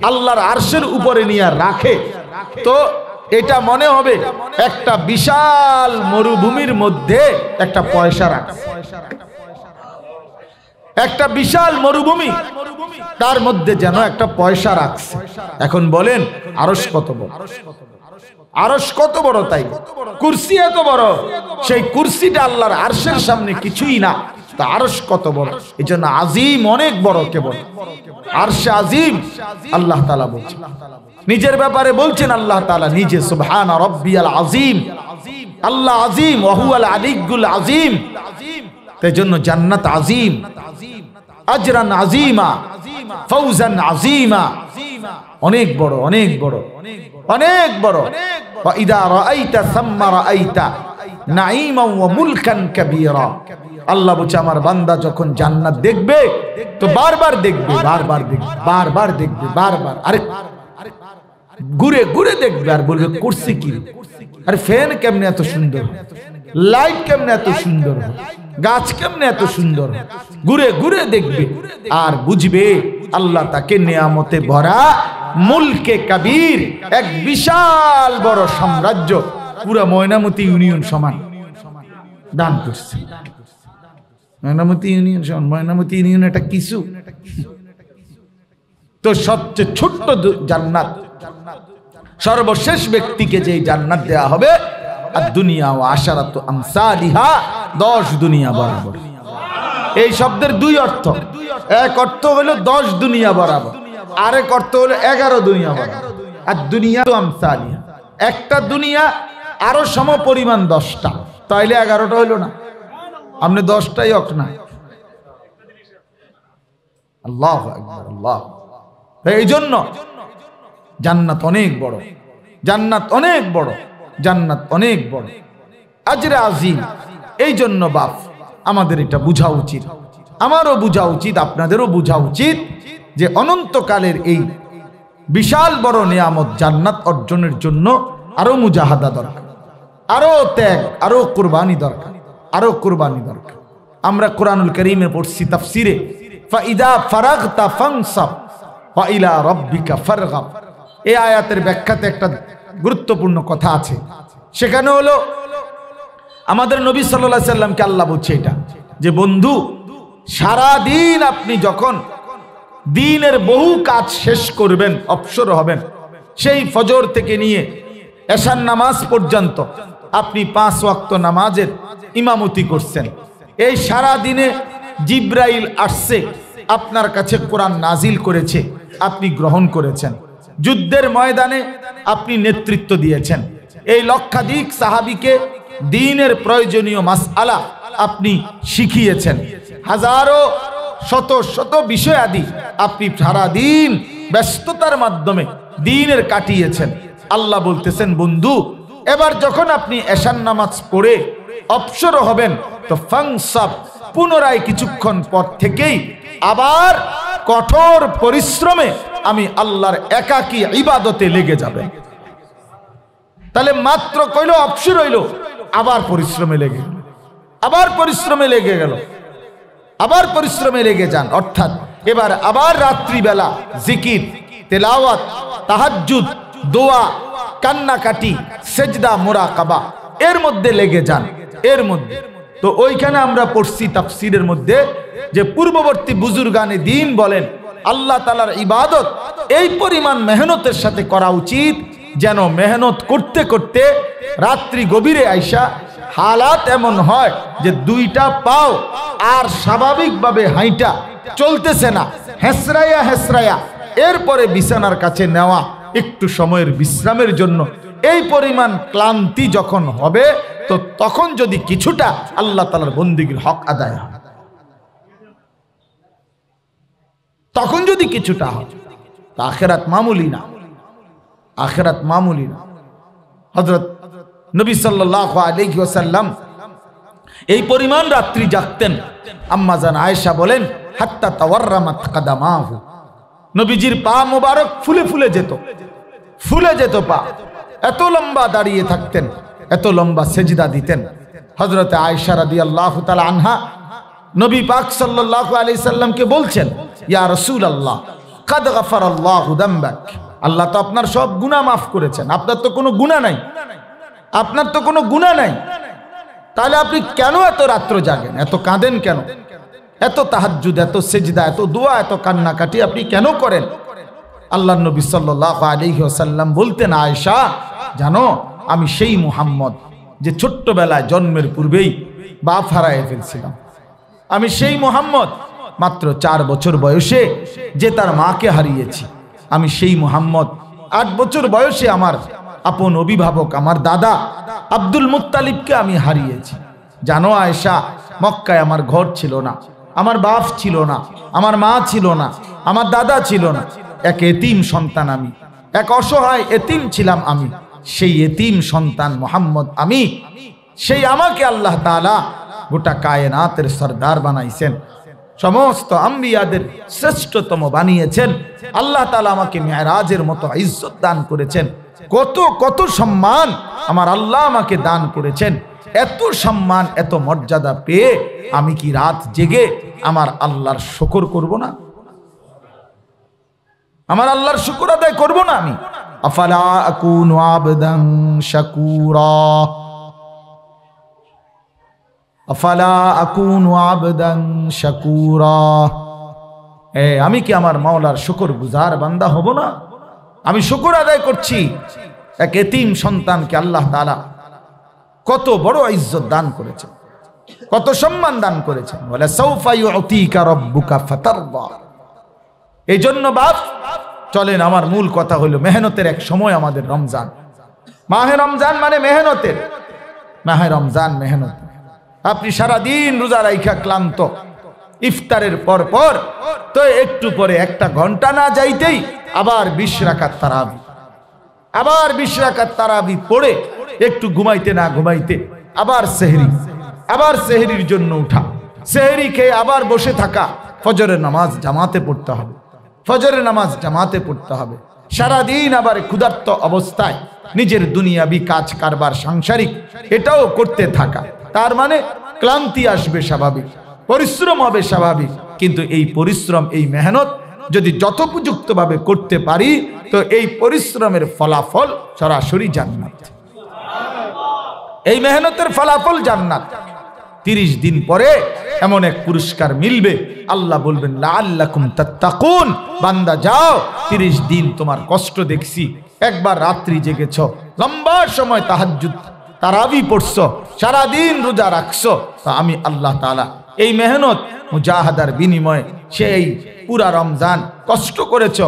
আল্লাহর আরশের উপরে নিয়ে রাখে, তো এটা মনে হবে একটা বিশাল মরুভূমির মধ্যে একটা পয়সা রাখা, একটা বিশাল মরুভূমি, তার মধ্যে যেন একটা পয়সা রাখছে। এখন বলেন আরশ কত বড়, আরশ কত বড়, তাই কুরসি এত বড়, সেই কুরসিটা আল্লাহর আরশের সামনে কিছুই না, তা আরশ কত বড়। এই জন্য আযীম, অনেক বড়, কেবল আরশে আযীম। আল্লাহ তাআলা বলছেন, নিজের ব্যাপারে বলছেন আল্লাহ তাআলা নিজে, সুবহান রাব্বিয়াল আযীম, আল্লাহ আযীম, ওয়া হুয়াল আলিয়্যুল আযীম। তাই জন্য জান্নাত আযীম, আজরান আযীমা, ফাউজান আযীমা, অনেক বড়, অনেক বড়, অনেক বড়। ওয়া ইযা রাআইতা সাম্মা রাআইতা নাঈমান ওয়া মুলকান কাবীরা। আল্লাহ বলছে আমার বান্দা যখন জান্নাত দেখবে তো বারবার দেখবে, বারবার দেখবে, বারবার দেখবে, বারবার, আরে ঘুরে ঘুরে দেখবে আর বলবে কুরসি কি, আরে ফ্যান কেমনে এত সুন্দর, লাইট কেমনে এত সুন্দর, গাছ কেমনে এত সুন্দর, ঘুরে ঘুরে দেখবে আর বুঝবে আল্লাহ তাকে নিয়ামতে ভরা মুলকে কবির, এক বিশাল বড় সাম্রাজ্য, পুরা ময়নামতি ইউনিয়ন সমান দান করছে। ময়নামতি ইউনিয়ন সমান, ময়নামতি ইউনিয়ন এটা কিছু, তো সবচেয়ে ছোট্ট জান্নাত, সর্বশেষ ব্যক্তিকে যে জান্নাত দেয়া হবে, আর দুনিয়া ও আশারাতু আমসালিহা, 10 দুনিয়া বরাবর। এই শব্দের 2 অর্থ, এক অর্থ হলো 10 দুনিয়া বরাবর, আরেক অর্থ হলো 11 দুনিয়া বরাবর। আর দুনিয়া তো আমসালিহা, একটা দুনিয়া আরো সম পরিমাণ 10টা, তাইলে 11টা হইল না, আপনি 10টাই অক না। আল্লাহু আকবার, আল্লাহ। এই জন্য জান্নাত অনেক বড়, জান্নাত অনেক বড়, জান্নাত অনেক বড়, আজরে আযীম। এই জন্য বাপ আমাদের এটা বোঝা উচিত, আমারও বোঝা উচিত, আপনাদেরও বোঝা উচিত যে অনন্তকালের এই বিশাল বড় নিয়ামত জান্নাত অর্জনের জন্য আরো মুজাহাদা দরকার, আরো ত্যাগ, আরো কুরবানি দরকার, আরো কুরবানি দরকার। আমরা কোরআনুল কারীমে পড়ছি তাফসিরে, ফাইদা ফারাগতা ফানসাব ওয়া ইলা রাব্বিকা ফারগাব। এই আয়াতের ব্যাখ্যাতে একটা গুরুত্বপূর্ণ কথা আছে। সেখানে হলো আমাদের নবী সাল্লাল্লাহু আলাইহি সাল্লামকে আল্লাহ বলছে এটা, যে বন্ধু সারা দিন আপনি যখন দিনের বহু কাজ শেষ করবেন, অবসর হবেন, সেই ফজর থেকে নিয়ে এশার নামাজ পর্যন্ত আপনি 5 ওয়াক্ত নামাজের ইমামতি করছেন। এই সারা দিনে জিব্রাইল আসছে, আপনার কাছে কোরআন নাজিল করেছে, আপনি গ্রহণ করেছেন। যুদ্ধের ময়দানে আপনি নেতৃত্ব দিয়েছেন। এই লক্ষাধিক সাহাবীকে দ্বীনের প্রয়োজনীয় মাসআলা আপনি শিখিয়েছেন। হাজারো শত শত বিষয়াদি আপনি সারা দিন ব্যস্ততার মাধ্যমে দ্বীনের কাটিয়েছেন। আল্লাহ বলতেছেন বন্ধু এবার যখন আপনি এশার নামাজ পড়ে অবসর হবেন তো ফানসাব, পুনরায় কিছুক্ষণ পর থেকেই আবার কঠোর পরিশ্রমে আমি আল্লাহর একাকী ইবাদতে লেগে যাবেন। তাহলে মাত্র কইল অবসর হইল, আবার পরিশ্রমে লেগে গেল, আবার পরিশ্রমে লেগে গেল, আবার পরিশ্রমে লেগে যান। অর্থাৎ এবার আবার রাত্রিবেলা জিকির, তেলাওয়াত, তাহাজ্জুদ, দোয়া, কান্নাকাটি, সেজদা, মুরাকাবা, এর মধ্যে লেগে যান। এর মধ্যে তো ওইখানে আমরা পড়ছি তাফসীরের মধ্যে যে পূর্ববর্তী বুজুর্গানে দ্বীন বলেন আল্লাহ তাআলার ইবাদত এই পরিমাণ মেহনতের সাথে করা উচিত যেন মেহনত করতে করতে রাত্রি গভীরে আইসা হালাত এমন হয় যে দুইটা পাও আর স্বাভাবিকভাবে হাইটা চলতেছে না, হেসরাইয়া হেসরাইয়া এরপরে বিছানার কাছে নেওয়া একটু সময়ের বিশ্রামের জন্য। এই পরিমাণ ক্লান্তি যখন হবে তো তখন যদি কিছুটা আল্লাহ তাআলার বন্দেগীর হক আদায় হয়, তখন যদি কিছুটা হয়, আখিরাত মামুলি না, আখিরাত মামুলি না। হযরত নবী সাল্লাল্লাহু আলাইহি ওয়াসাল্লাম এই পরিমাণ রাত্রি জাগতেন। আম্মা জান আয়েশা বলেন হাত্তা তাওয়াররামাত কাদামাহু, নবীজির পা মোবারক ফুলে ফুলে যেত, ফুলে যেত পা, এত লম্বা দাঁড়িয়ে থাকতেন, এত লম্বা সেজদা দিতেন। হযরত আয়েশা রাদিয়াল্লাহু তাআলা আনহা নবী পাক সাল্লাল্লাহু আলাইহি সাল্লামকে বলছেন ইয়া রাসূলুল্লাহ কাদ গাফারাল্লাহু যামবাক, আল্লাহ তো আপনার সব গুনাহ মাফ করেছেন, আপনার তো কোনো গুনাহ নাই, আপনার তো কোনো গুনাহ নাই, তাহলে আপনি কেন এত রাত্র জাগেন, এত কাঁদেন কেন, এত তাহাজ্জুদ, এত সেজদা, এত দোয়া, এত কান্নাকাটি আপনি কেন করেন? আল্লাহর নবী সাল্লাল্লাহু আলাইহি ওয়াসাল্লাম বলতেন আয়েশা জানো আমি সেই মুহাম্মদ যে ছোট্টবেলায় জন্মের পূর্বেই বাপ হারায় ফেলছিলাম, আমি সেই মুহাম্মদ মাত্র 4 বছর বয়সে যে তার মাকে হারিয়েছি, আমি সেই মুহাম্মদ 8 বছর বয়সে আমার আপন অভিভাবক আমার দাদা আব্দুল মুত্তালিবকে আমি হারিয়েছি। জানো আয়েশা মক্কায় আমার ঘর ছিল না, আমার বাপ ছিল না, আমার মা ছিল না, আমার দাদা ছিল না, এক এতিম সন্তান আমি, এক অসহায় এতিম ছিলাম আমি। সেই এতিম সন্তান মুহাম্মদ আমি, সেই আমাকে আল্লাহ তাআলা গোটা কায়নাতের সরদার বানাইছেন, সমস্ত আম্বিয়াদের শ্রেষ্ঠতম বানিয়েছেন। আল্লাহ তাআলা আমাকে মেরাজের মতো ইজ্জত দান করেছেন, কত কত সম্মান আমার আল্লাহ আমাকে দান করেছেন। এত সম্মান এত মর্যাদা পেয়ে আমি কি রাত জেগে আমার আল্লাহর শুকর করব না? আমার আল্লাহর শুকর আদায় করব না আমি? আফালা আকুনু আবদান শাকুরা, আফালা আকুনু আবদান শাকুরা, আমি কি আমার মাওলার শুকর গুজার বান্দা হব না? আমি শুকর আদায় করছি। এক এতিম সন্তানকে আল্লাহ তাআলা কত বড় ইজ্জত দান করেছেন, কত সম্মান দান করেছেন। ওয়ালা সাউফা ইউতিকা রাব্বুকা ফাতারদা। এই জন্য বাপ চলেন, আমার মূল কথা হলো মেহনতের এক সময় আমাদের রমজান, মাহে রমজান মানে মেহনতের, মাহে রমজান মেহনত। আপনি সারা দিন রোজা রাইখা ক্লান্ত, ইফতারের পর পর তো একটু পরে 1 ঘন্টা না যাইতেই আবার 20 রাকাত তারাবি, আবার 20 রাকাত তারাবি পড়ে একটু ঘুমাইতে না ঘুমাইতে আবার সেহরি, আবার সেহরির জন্য উঠা, সেহরি খেয়ে আবার বসে থাকা, ফজরের নামাজ জামাতে পড়তে হবে, ফজরের নামাজ জামাতে পড়তে হবে। সারাদিন আবার ক্ষুধার্ত অবস্থায় নিজের দুনিয়াবি কাজ কারবার সাংসারিক এটাও করতে থাকা, তার মানে ক্লান্তি আসবে স্বাভাবিক, পরিশ্রম হবে স্বাভাবিক। কিন্তু এই পরিশ্রম, এই মেহনত যদি যথোপযুক্তভাবে করতে পারি তো এই পরিশ্রমের ফলাফল সরাসরি জান্নাত। এই মেহনতের ফলাফল জান্নাত। 30 দিন পরে এমন এক পুরস্কার মিলবে, আল্লাহ বলবেন লাআল্লাকুম তাত্তাকুন, বান্দা যাও 30 দিন তোমার কষ্ট দেখছি, একবার রাত্রি জেগেছ, লম্বা সময় তাহাজ্জুদ তারাবি পড়ছো, সারাদিন রোজা রাখছো, তো আমি আল্লাহ তাআলা এই মেহনত মুজাহাদার বিনিময়ে সেই পুরা রমজান কষ্ট করেছ,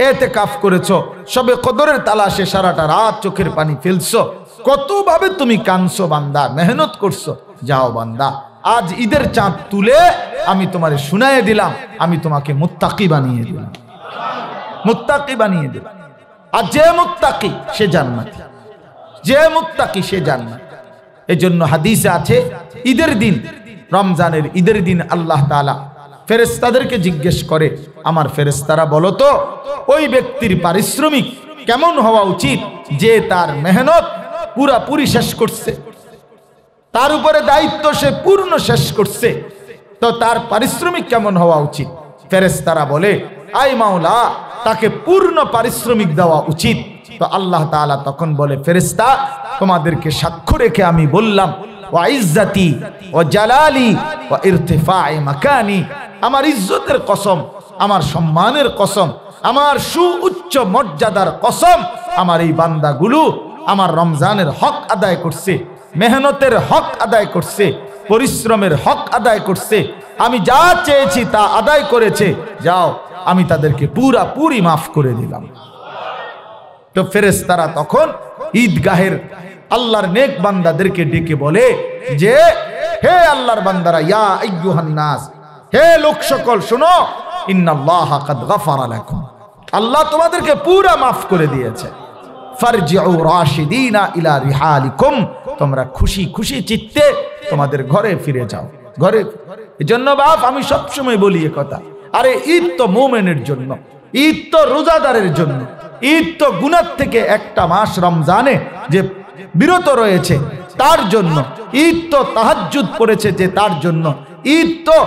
এতেকাফ করেছ, সবে কদরের তালাশে সারাটা রাত চোখের পানি ফেলছো, কতভাবে তুমি কাঁদছো বান্দা, মেহনত করছো, যাও বান্দা আজ ঈদের চাঁদ তুলে আমি তোমারে শুনায়ে দিলাম, আমি তোমাকে মুত্তাকি বানিয়ে দিলাম, মুত্তাকি বানিয়ে দিলাম। আর যে মুত্তাকি সে জান্নাত, যে মুত্তাকি সে জান্নাত। এজন্য হাদিসে আছে ঈদের দিন, রমজানের ঈদের দিন আল্লাহ তাআলা ফেরেশতাদেরকে জিজ্ঞেস করে, আমার ফেরেশতারা বলো তো ওই ব্যক্তির পারিশ্রমিক কেমন হওয়া উচিত যে তার মেহনত পুরাপুরি শেষ করছে, তার উপরে দায়িত্ব সে পূর্ণ শেষ করছে, তো তার পারিশ্রমিক কেমন হওয়া উচিত? ফেরেশতারা বলে, আয় মাওলা তাকে পূর্ণ পারিশ্রমিক দেওয়া উচিত। তো আল্লাহ তাআলা তখন বলে, ফেরেশতা তোমাদেরকে সাক্ষ্য রেখে আমি বললাম, ওয়া ইজ্জতি ওয়া জালালি ওয়া ইরতিফা'i মাকানি, আমার ইজ্জতের কসম, আমার সম্মানের কসম, আমার সুউচ্চ মর্যাদার কসম, আমার এই বান্দাগুলো আমার রমজানের হক আদায় করছে, মেহনতের হক আদায় করছে, পরিশ্রমের হক আদায় করছে, আমি যা চেয়েছি তা আদায় করেছে, যাও আমি তাদেরকে পুরাপুরি মাফ করে দিলাম। তো ফেরেশতারা তখন ঈদগাহের আল্লাহর নেক বান্দাদেরকে ডেকে বলে যে, হে আল্লাহর বান্দারা, ইয়া আইয়ুহান নাস, হে লোক সকল শোনো, ইন্নাল্লাহা কাদ গাফারা লাকুম, আল্লাহ তোমাদেরকে পুরা মাফ করে দিয়েছে। ফারজিউ রাশিদিনা ইলা রিহালিকুম, তোমরা খুশি খুশি চিত্তে তোমাদের ঘরে ফিরে যাও, ঘরে। এজন্য বাপ আমি সবসময় বলি এ কথা, আরে ঈদ তো মুমিনের জন্য, ঈদ তো রোজাদারের জন্য, ঈদ তো গুনাহ থেকে একটা মাস রমজানে যে বিরত রয়েছে তার জন্য, ঈদ তো তাহাজ্জুদ পড়েছে যে তার জন্য, ঈদ তো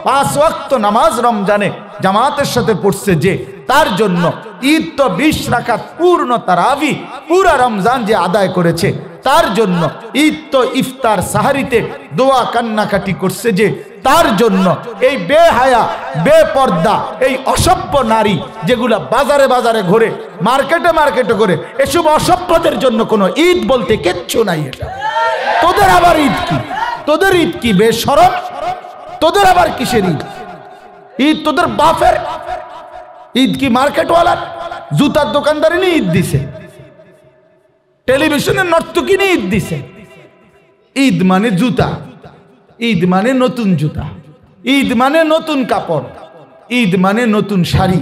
5 ওয়াক্ত নামাজ রমজানে জামাতের সাথে পড়ছে যে তার জন্য, ঈদ তো 20 রাকাত পূর্ণ তারাবি পুরা রমজান যে আদায় করেছে তার জন্য, ঈদ তো ইফতার সাহারিতে দোয়া কান্নাকাটি করছে যে তার জন্য। এই বেহায়া বেপর্দা এই অসভ্য নারী যেগুলা বাজারে বাজারে ঘুরে, মার্কেটে মার্কেটে ঘুরে, এসব অসভ্যদের জন্য কোনো ঈদ বলতে কিচ্ছু নাই। এটা তোদের আবার ঈদ কি? তোদের ঈদ কি বেশরম? তোদের আবার কিসের ঈদ? ঈদ তোদের বাপের ঈদ কি মার্কেটওয়ালার? জুতার দোকানদারি নিয়ে ঈদ দিছে, টেলিভিশনের নর্তকী নিয়ে ঈদ দিছে। ঈদ মানে জুতা, ঈদ মানে নতুন জুতা, ঈদ মানে নতুন কাপড়, ঈদ মানে নতুন শাড়ি,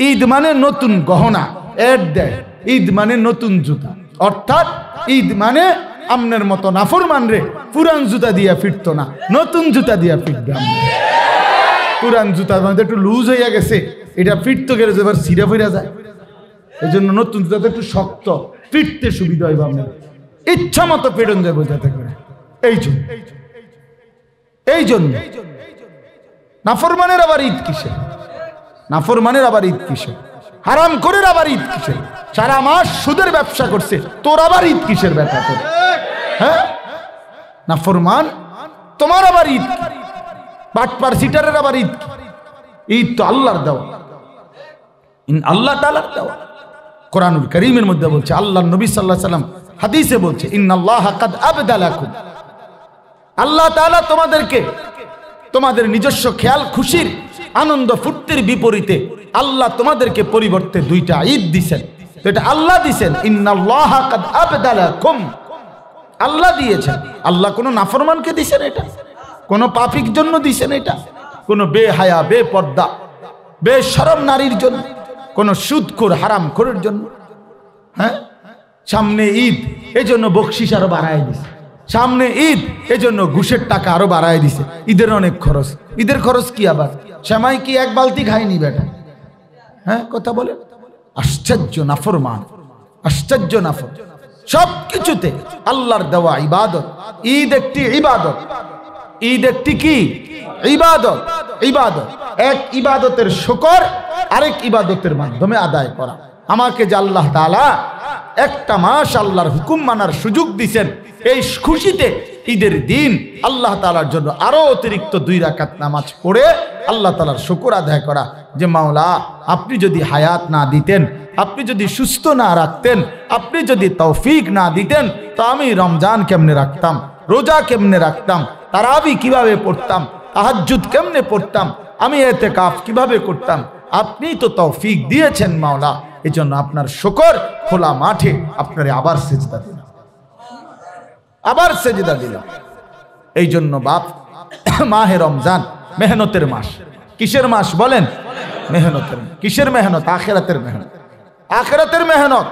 ঈদ মানে নতুন গহনা এড দেয়, ঈদ মানে নতুন জুতা। অর্থাৎ ঈদ মানে আমনের মতো নাফরমান রে পুরান জুতা দিয়া ফিরতো না, নতুন জুতা দিয়া ফিরবে। পুরান জুতা মানে একটু লুজ হইয়া গেছে, এটা ফিরতে গেলে এবার সিরা ফিরা যায়, এই জন্য নতুন জুতা একটু শক্ত, ফিরতে সুবিধা হইবে, আপনার ইচ্ছা মতো পেড়ন যাবে যাতে করে। এই জন্য নাফরমানের আবার ঈদ কিসে? নাফরমানের আবার ঈদ কিসে? হারাম করে আবার ঈদ কিসে? সারা মাস সুদের ব্যবসা করছে, তোর আবার ঈদ কিসের ব্যথা তোর? হ্যাঁ নাফরমান, তোমার আবার ঈদ? বাটপার সিটারের আবার ঈদ? ঈদ তো আল্লাহর দেওয়া, আল্লাহ তাআলার দেওয়া। কোরআনুল কারীমের মধ্যে বলছে, আল্লাহর নবী সাল্লাল্লাহু আলাইহি ওয়াসাল্লাম হাদিসে বলছে, ইন্নাল্লাহা কাদ আবদালাকুম, আল্লাহ তাআলা তোমাদেরকে তোমাদের নিজস্ব খেয়াল খুশির আনন্দ ফুর্তির বিপরীতে আল্লাহ তোমাদেরকে পরিবর্তে 2টা ঈদ দিবেন। তো এটা আল্লাহ দিবেন, ইন্নাল্লাহা কাদ আবদালাকুম, আল্লাহ দিয়েছেন। আল্লাহ কোন নাফরমানকে দিবেন এটা? কোন পাপীর জন্য দিবেন এটা? কোন বেহায়া বেপর্দা বেশরম নারীর জন্য? কোন সুদখোর হারামখোরের জন্য? হ্যাঁ, সামনে ঈদ, এই জন্য বকশিস আরো বাড়ায় দিছে। সামনে ঈদ, এজন্য ঘুষের টাকা আরো বাড়ায় দিছে। ঈদের অনেক খরচ। ঈদের খরচ কি আবার? সেমাই কি এক বালতি খায়নি বেটা? হ্যাঁ, কথা বলে। আশ্চর্য নাফরমান, আশ্চর্য নাফর। সবকিছুতে আল্লাহর দেওয়া ইবাদত। ঈদ একটি ইবাদত। ঈদ একটি কি ইবাদত? ইবাদত। এক ইবাদতের শুকর আরেক ইবাদতের মাধ্যমে আদায় করা। আমাকে যে আল্লাহ তাআলা একটা মাস আল্লাহর হুকুম মানার সুযোগ দিয়েছেন, এই খুশিতে ঈদের দিন আল্লাহ তাআলার জন্য আরো অতিরিক্ত 2 রাকাত নামাজ পড়ে আল্লাহ তাআলার শুকর আদায় করা, যে মাওলা আপনি যদি হায়াত না দিতেন, আপনি যদি সুস্থ না রাখতেন, আপনি যদি তৌফিক না দিতেন, তো আমি রমজান কেমনে রাখতাম, রোজা কেমনে রাখতাম, তারাবি কিভাবে পড়তাম, তাহাজ্জুদ কেমনে পড়তাম, আমি ইতিকাফ কিভাবে করতাম। আপনি তো তৌফিক দিয়েছেন মাওলা, এজন্য আপনার শুকর। খোলা মাঠে আপনারে আবার সিজদা দিলাম, আবার সিজদা দিলাম। এই জন্য বাপ, মাহে রমজান মেহনতের মাস। কিসের মাস বলেন? মেহনতের। কিসের মেহনত? আখিরাতের মেহনত। আখিরাতের মেহনত,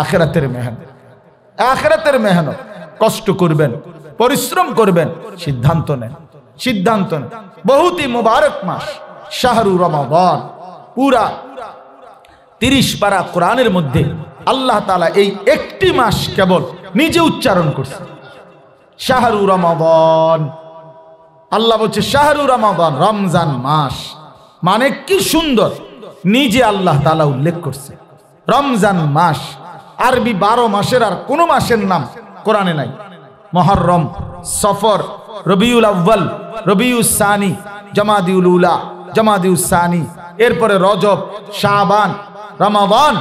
আখিরাতের মেহনত, আখিরাতের মেহনত। কষ্ট করবেন, পরিশ্রম করবেন, সিদ্ধান্ত নেন, সিদ্ধান্ত নেন। বহুতই মুবারক মাস শাহরু রমাদান। পুরা 30 পারা কোরআনের মধ্যে আল্লাহ তাআলা এই একটি মাস কেবল নিজে উচ্চারণ করছে, শাহরু রমাদান। আল্লাহ বলছে শাহরু রমাদান, রমজান মাস। মানে কি সুন্দর, নিজে আল্লাহ তাআলা উল্লেখ করছে রমজান মাস। আরবি 12 মাসের আর কোন মাসের নাম কোরআনে নাই। মুহররম, সফর, রবিউল আউয়াল, রবিউল সানি, জামাদিউল উলা, জামাদিউল সানি, এরপরে রজব, শাবান, রমাদান,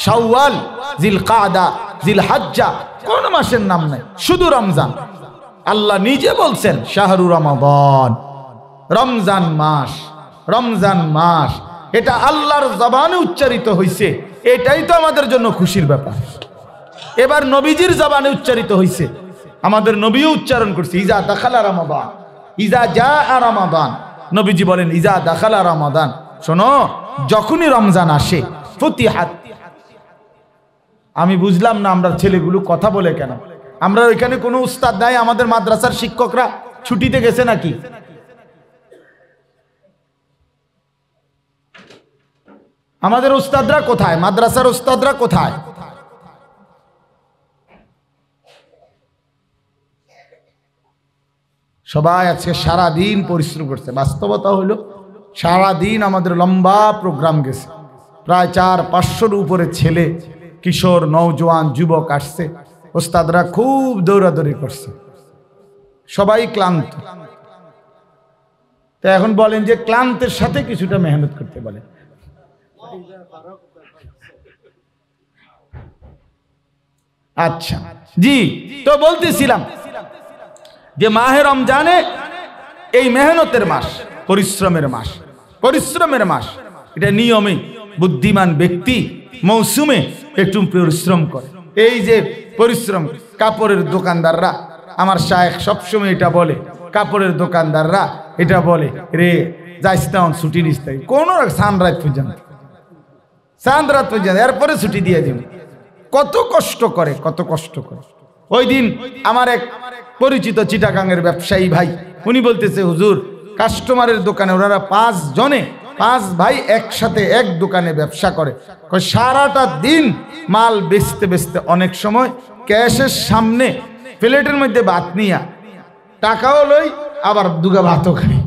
শাওয়াল, জিলকাদা, জিলহজ্জা, কোন মাসের নাম নাই, শুধু রমজান। আল্লাহ নিজে বলছেন শাহরু রমাদান, রমজান মাস, রমজান মাস। এটা আল্লাহর জবানে উচ্চারিত হয়েছে, এটাই তো আমাদের জন্য খুশির ব্যাপার। এবার নবীজির জবানে উচ্চারিত হয়েছে, আমাদের নবীও উচ্চারণ করছে, ইজা দাখালা রমাদান, ইজা জাআ রমাদান। নবীজি বলেন ইজা দাখালা রমাদান, শোনো যখনই রমজান আসে, ফুতিহাত। আমি বুঝলাম না আমরা ছেলেগুলো কথা বলে কেন? আমরা ওইখানে কোনো উস্তাদ নাই? আমাদের মাদ্রাসার শিক্ষকরা ছুটিতে গেছে নাকি? আমাদের উস্তাদরা কোথায়? মাদ্রাসার উস্তাদরা কোথায়? সবাই আজকে সারাদিন পরিশ্রম করছে। বাস্তবতা হলো সারাদিন আমাদের লম্বা প্রোগ্রাম গেছে, প্রায় 400-500-র উপরে ছেলে, কিশোর, নওজোয়ান, যুবক আসছে। ওস্তাদরা খুব দৌড়াদৌড়ি করছে, সবাই ক্লান্ত। তো এখন বলেন যে ক্লান্তের সাথে কিছুটা মেহনত করতে বলেন। আচ্ছা জি, তো বলতেছিলাম যে মাহে রমজানে এই মেহনতের মাস, পরিশ্রমের মাস, পরিশ্রমের মাস। এটা নিয়মে বুদ্ধিমান ব্যক্তি মৌসুমে একটু পরিশ্রম করে। এই যে পরিশ্রম, কাপড়ের দোকানদাররা, আমার শায়েখ সবসময় এটা বলে, কাপড়ের দোকানদাররা এটা বলে, রে যাইস না ছুটি নিস, তাই কোনো সানরাত পর্যন্ত, সানরাত পর্যন্ত, এরপরে ছুটি দিয়ে দিন। কত কষ্ট করে, কত কষ্ট করে। ওই দিন আমার এক পরিচিত চিটাগাংয়ের ব্যবসায়ী ভাই, উনি বলতেছে হুজুর, কাস্টমারের দোকানে ওনারা 5 জনে, 5 ভাই একসাথে এক দোকানে ব্যবসা করে। সারাটা দিন মাল বেচতে বেচতে অনেক সময় ক্যাশের সামনে প্লেটের মধ্যে ভাত নিয়া টাকাও লই, আবার দুগা ভাতও খাই।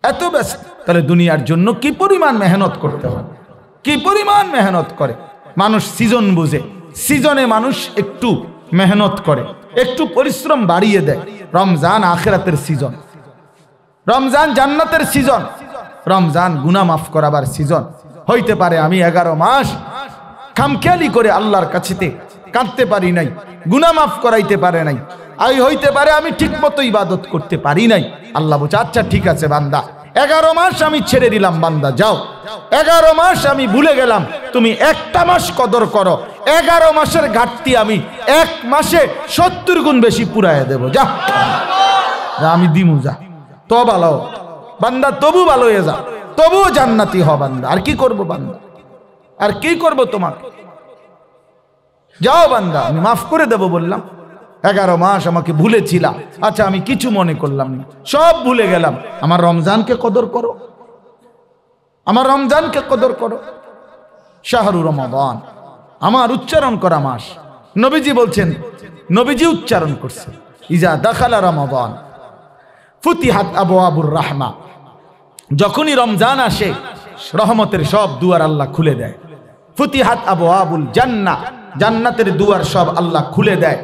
এত ব্যস্ত। তাহলে দুনিয়ার জন্য কি পরিমাণ মেহনত করতে হয়, কি পরিমাণ মেহনত করে মানুষ। সিজন বুঝে, সিজনে মানুষ একটু মেহনত করে, একটু পরিশ্রম বাড়িয়ে দেয়। রমজান আখিরাতের সিজন, রমজান জান্নাতের সিজন, রমজান গুনাহ মাফ করাবার সিজন। হইতে পারে আমি 11 মাস খামখেয়ালি করে আল্লাহর কাছেতে কাঁদতে পারি নাই, গুনাহ মাফ করাইতে পারে নাই। আর হইতে পারে আমি ঠিক মতো ইবাদত করতে পারি নাই। আল্লাহ বলছে আচ্ছা ঠিক আছে বান্দা, 11 মাস আমি ছেড়ে দিলাম, বান্দা যাও। 11 মাস আমি ভুলে গেলাম, তুমি একটা মাস কদর করো। 11 মাসের ঘাটতি আমি 1 মাসে 70 গুণ বেশি পুরাইয়া দেব। যা, আমি দিমু, যা। তো ভালো বান্দা, তবু ভালো হয়ে যা, তবুও জান্নাতি হ বান্দা। আর কি করব বান্দা, আর কি করব তোমাকে? যাও বান্দা, আমি মাফ করে দেব বললাম। 11 মাস আমাকে ভুলেছিলাম, আচ্ছা আমি কিছু মনে করলাম না, সব ভুলে গেলাম। আমার রমজানকে কদর করো, আমার রমজানকে কদর করো। শাহরু রমাদান আমার উচ্চারণ করা মাস। নবীজি বলছেন, নবীজি উচ্চারণ করছে, ইজা দাখালা রমাদান ফুতিহাত আবওয়াবুর রাহমা, যখনই রমজান আসে রহমতের সব দুয়ার আল্লাহ খুলে দেয়। ফুতিহাত আবওয়াবুল জান্নাহ, জান্নাতের দুয়ার সব আল্লাহ খুলে দেয়।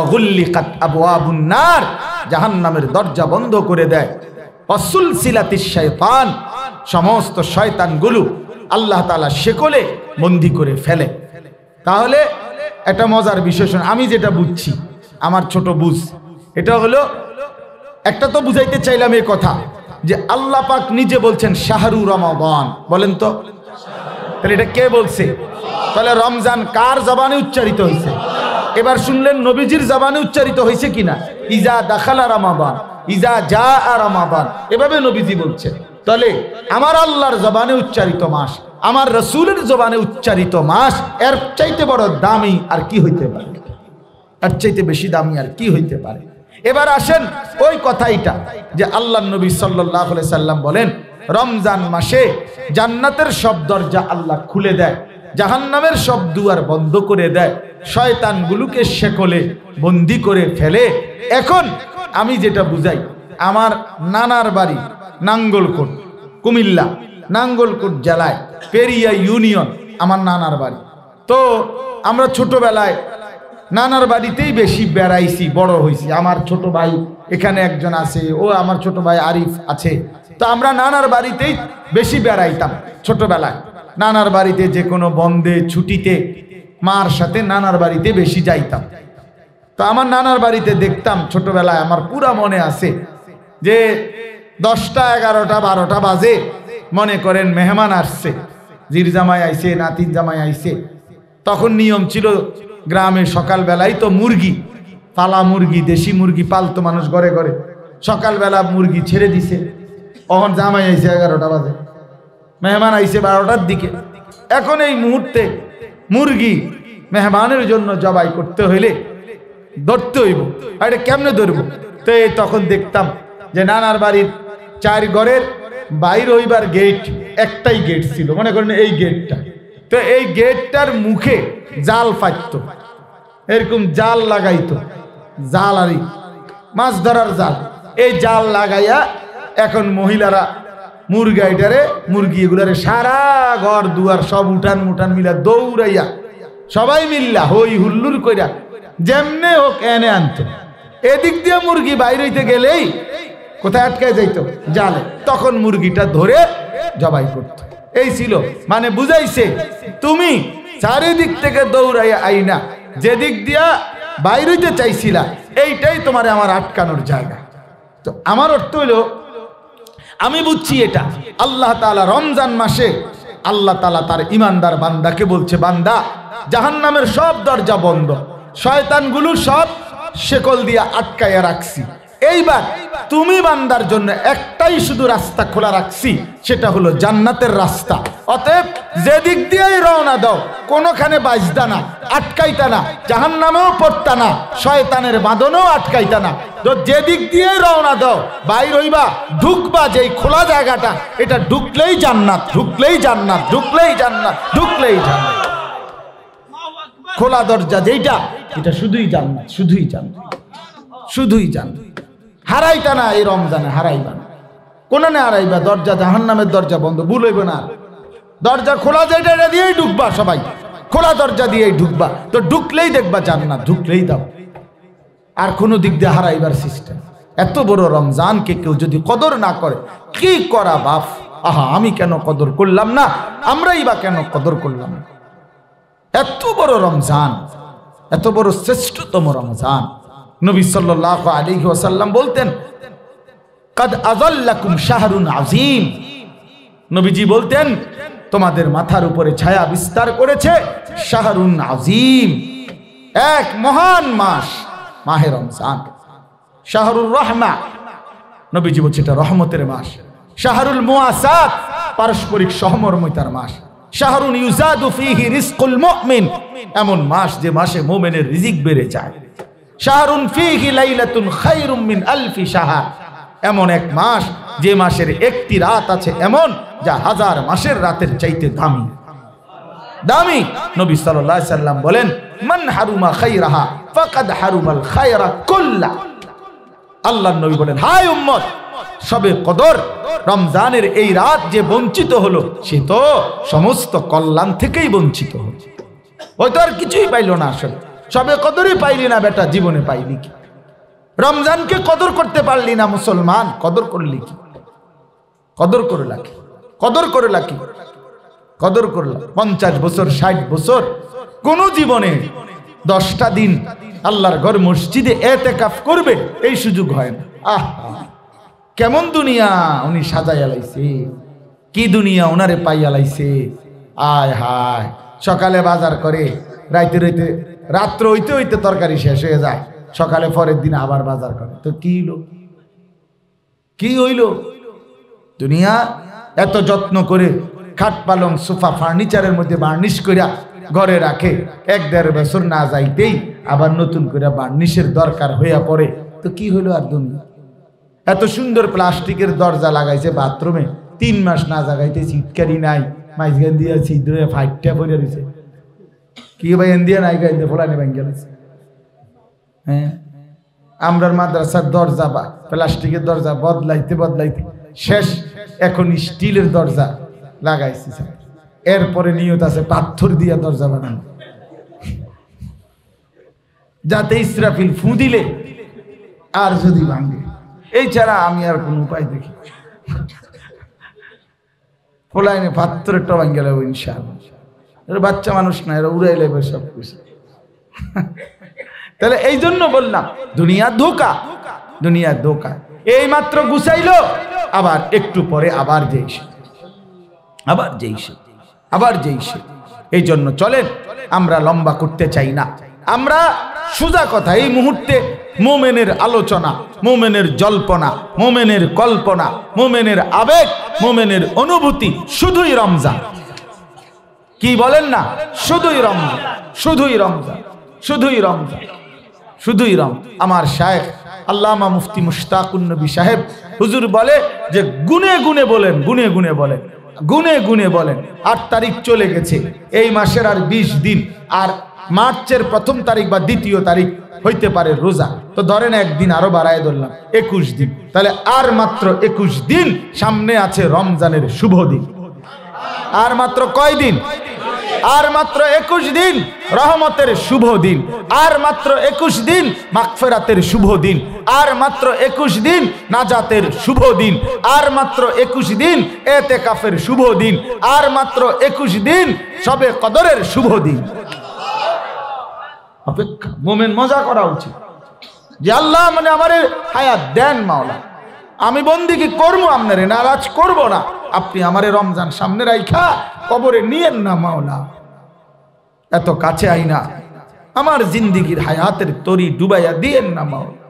অগুল্লিকাত আবওয়াবুন নার, জাহান্নামের দরজা বন্ধ করে দেয়। অসুলসিলাতিশ শাইতান, সমস্ত শয়তানগুলো আল্লাহ তাআলা শেকলে বন্দী করে ফেলে। তাহলে একটা মজার বিশেষণ আমি যেটা বুঝছি, আমার ছোট বুঝ, এটা হলো, একটা তো বুঝাইতে চাইলাম এই কথা যে আল্লাহ পাক নিজে বলছেন শাহরু রমাদান, বলেন তো, তাহলে এটা কে বলছে? তাহলে রমজান কার জবানে উচ্চারিত হয়েছে? এবার শুনলেন নবীজির জবানে উচ্চারিত হয়েছে কিনা? ইজা দাখালা রমাদান, ইজা জাআ রমাদান, এভাবে নবীজি বলছে। তাহলে আমার আল্লাহর জবানে উচ্চারিত মাস, আমার রাসূলের জবানে উচ্চারিত মাস, এর চাইতে বড় দামি আর কি হইতে পারে? এর চাইতে বেশি দামি আর কি হইতে পারে? এবার আসেন ওই কথাইটা যে আল্লাহ নবী সাল্লাল্লাহু আলাইহি সাল্লাম বলেন, রমজান মাসে জান্নাতের সব দরজা আল্লাহ খুলে দেয়, জাহান্নামের সব দুয়ার বন্ধ করে দেয়, শয়তানগুলোকে শেকলে বন্দী করে ফেলে। এখন আমি যেটা বুঝাই, আমার নানার বাড়ি নাঙ্গলকোট, কুমিল্লা, নাঙ্গলকোট জেলায় পেরিয়া ইউনিয়ন আমার নানার বাড়ি। তো আমরা ছোটবেলায় নানার বাড়িতেই বেশি বেড়াইছি, বড় হয়েছি। আমার ছোট ভাই এখানে একজন আছে, ও আমার ছোট ভাই আরিফ আছে। তো আমরা নানার বাড়িতেই বেশি বেড়াইতাম ছোটবেলায়। নানার বাড়িতে যে কোনো বন্ধে ছুটিতে মার সাথে নানার বাড়িতে বেশি যাইতাম। তো আমার নানার বাড়িতে দেখতাম ছোটবেলায়, আমার পুরা মনে আছে যে 10টা 11টা 12টা বাজে, মনে করেন মেহমান আসছে, জির জামাই আইছে, নাতির জামাই আইছে। তখন নিয়ম ছিল গ্রামে সকালবেলায় তো মুরগি, পালা মুরগি, দেশি মুরগি পালতো মানুষ ঘরে ঘরে। সকালবেলা মুরগি ছেড়ে দিছে, তখন জামাই আইছে 11টা বাজে, মেহমান আইছে 12টার দিকে। এখন এই মুহূর্তে মুরগি মেহমানের জন্য জবাই করতে হইলে ধরতে হইব, আর এটা কেমনে ধরবো? তো তখন দেখতাম যে নানার বাড়ির 4 ঘরের বাইর হইবার গেট, একটাই গেট ছিল, মনে করেন এই গেটটা। তো এই গেটটার মুখে জাল পাততো, এরকম জাল লাগাইতো, জাল আরি মাছ ধরার জাল। এই জাল লাগাইয়া এখন মহিলারা মুরগি এগুলারে সারা ঘর দুয়ার সব উঠান মুঠান মিলা দৌড়াইয়া সবাই মিল্লা হই হুল্লুর কইরা যেমনে হোক এনে আনতো। এদিক দিয়ে মুরগি বাইর হইতে গেলেই কোথায় আটকে যাইতো? জালে। তখন মুরগিটা ধরে জবাই করতো। এই ছিল, মানে বুঝাইছে তুমি চারিদিক থেকে দৌড়াইয়া আইনা যেদিক দিয়া বাইর হইতে চাইছিলা, এইটাই তোমার আমার আটকানোর জায়গা। তো আমার অর্থ হইল, আমি বুঝছি এটা আল্লাহ তাআলা রমজান মাসে আল্লাহ তাআলা তার ইমানদার বান্দাকে বলছে, বান্দা জাহান্নামের সব দরজা বন্ধ, শয়তানগুলো সব শেকল দিয়া আটকাইয়া রাখছি। এইবার তুমি বান্দার জন্য একটাই শুধু রাস্তা খোলা রাখছি, সেটা হলো জান্নাতের রাস্তা। অতএব যেদিক দিয়েই রওনা দাও, কোনোখানে বাজতা না, আটকাইতা না, জাহান্নামেও পড়তা না, শয়তানের বাঁধনেও আটকাইতা না। তো যেদিক দিয়েই রওনা দাও, বাইর হইবা, ঢুকবা যেই খোলা জায়গাটা, এটা ঢুকলেই জান্নাত, ঢুকলেই জান্নাত, ঢুকলেই জান্নাত, ঢুকলেই জান্নাত। খোলা দরজা যেইটা, এটা শুধুই জান্নাত, শুধুই জান্নাত, শুধুই জান্নাত। হারাইতা না, এই রমজানে হারাইবা না, কোনে হারাইবা? দরজা জাহান্নামের দরজা বন্ধ, ভুল হইব না। দরজা খোলা যেটা, এটা দিয়েই ঢুকবা, সবাই খোলা দরজা দিয়েই ঢুকবা। তো ঢুকলেই দেখবা জান্নাত, ঢুকলেই দাও। আর কোনো দিক দিয়ে হারাইবার সিস্টেম। এত বড় রমজানকে কেউ যদি কদর না করে, কি করা বাপ! আহা, আমি কেন কদর করলাম না, আমরাই বা কেন কদর করলাম না? এত বড় রমজান, এত বড় শ্রেষ্ঠতম রমজান। নবী সাল্লাল্লাহু আলাইহি ওয়াসাল্লাম বলতেন, কাদ আযাল্লাকুম শাহরুন আযীম। নবীজি বলতেন, তোমাদের মাথার উপরে ছায়া বিস্তার করেছে শাহরুন আযীম, এক মহান মাস, মাহে রমজান। শাহরুর রহমা, নবীজি বলছে এটা রহমতের মাস। শাহরুল মুআসাত, পারস্পরিক সহমর্মিতার মাস। শাহরুন ইউজাদু ফীহি রিজকুল মুমিন, এমন মাস যে মাসে মুমিনের রিজিক বেড়ে যায়। শাহরুন ফীহি লাইলাতুন খায়রুম মিন আলফি শাহর, এমন এক মাস যে মাসের একটি রাত আছে এমন যা হাজার মাসের রাতের চাইতে দামি। দামি। নবী সাল্লাল্লাহু আলাইহি সাল্লাম বলেন, মান হারুমা খায়রাহা ফাকাদ হারুমাল খায়রা কুল্লা। আল্লাহর নবী বলেন, হায় উম্মত, শবে কদর রমজানের এই রাত যে বঞ্চিত হলো সে তো সমস্ত কল্যাণ থেকেই বঞ্চিত হলো। ওই তো আর কিছুই পাইল না। আসলে শবে কদরই পাইলি না বেটা, জীবনে পাইলি কি? রমজানকে কদর করতে পারলি না মুসলমান, কদর করলি কি? কদর করলা কি? কদর করলা কি? কদর করলা 50 বছর 60 বছর কোন জীবনে 10টা দিন আল্লাহর ঘর মসজিদে এতেকাফ করবে এই সুযোগ হয় না। আহ, কেমন দুনিয়া উনি সাজাইয়া লাইছে, কি দুনিয়া ওনারে পাইয়া লাইছে। আয় হায়, সকালে বাজার করে রাত্র হইতে হইতে তরকারি শেষ হয়ে যায়, সকালে পরের দিন আবার বাজার করে। তো কি হইল? কি হইল? দুনিয়া এত যত্ন করে খাট পালং সোফা ফার্নিচারের মধ্যে বার্নিশ করিয়া ঘরে রাখে, 1-1.5 বছর না যাইতেই আবার নতুন করে বার্নিশের দরকার হইয়া পড়ে। তো কি হইল আর দুনিয়া? এত সুন্দর প্লাস্টিকের দরজা লাগাইছে বাথরুমে, 3 মাস না জাগাইতে চিৎকারি নাই, মাইজগান দিয়া ছিদ্র ফাইটটা পড়ে রয়েছে। কি ভাই এন্দিয়া নাই গাইতে ফোলানি ভাঙ্গা রয়েছে। হ্যাঁ, আমরার মাদ্রাসার দরজা বা প্লাস্টিকের দরজা বদলাইতে বদলাইতে শেষ, এখন স্টিলের দরজা লাগাইছি। এরপরে নিয়ত আছে পাথর দিয়া দরজা বানানো, যাতে ইসরাফিল ফু দিলে আর যদি ভাঙে। এই ছাড়া আমি আর কোন উপায় দেখি। ফোলাইনে পাথরের টা ভাঙ্গে লাগবো ইনশাআল্লাহ। এরা বাচ্চা মানুষ না, এরা উড়াই লাগবে সব কিছু। তাহলে এই জন্য বললাম দুনিয়া ধোকা, দুনিয়া ধোকা। এই মাত্র গুছাইলো, আবার একটু পরে আবার যেইসে, আবার যেইসে, আবার যেইসে। এই জন্য চলেন, আমরা লম্বা করতে চাই না। আমরা সোজা কথা, এই মুহূর্তে মোমেনের আলোচনা, মোমেনের জল্পনা, মোমেনের কল্পনা, মোমেনের আবেগ, মোমেনের অনুভূতি শুধুই রমজান। কি বলেন না? শুধুই রমজান, শুধুই রমজান, শুধুই রমজান, শুধুই রমজান। আমার শায়েখ আল্লামা মুফতি মুশতাকুন নবী সাহেব হুজুর বলে যে গুনে গুনে বলেন, গুনে গুনে বলেন, গুনে গুনে বলেন। 8 তারিখ চলে গেছে, এই মাসের আর 20 দিন, আর মার্চের 1ম তারিখ বা 2য় তারিখ হইতে পারে রোজা। তো ধরেন একদিন আরো বাড়ায় ধরলাম, 21 দিন। তাহলে আর মাত্র 21 দিন, সামনে আছে রমজানের শুভ দিন। আর মাত্র কয় দিন? আর মাত্র 21 দিন রহমতের শুভ দিন। আর মাত্র 21 দিন মাগফিরাতের শুভ দিন। আর মাত্র 21 দিন নাজাতের শুভ দিন। আর মাত্র 21 দিন ইতিকাফের শুভ দিন। আর মাত্র 21 দিন শবে কদরের শুভ দিন। অপেক্ষা, মুমিন মজা করা উচিত যে আল্লাহ মানে আমারে হায়াত দেন মাওলা, আমি বন্দিগি করবো, আপনারে নারাজ করব না। আপনি আমারে রমজান সামনে রাইখা কবরে নিয়েন না মাওলা। এত কাছে আইনা আমার জিন্দিগির হায়াতের তরি ডুবাইয়া দিয়েন না মাওলা,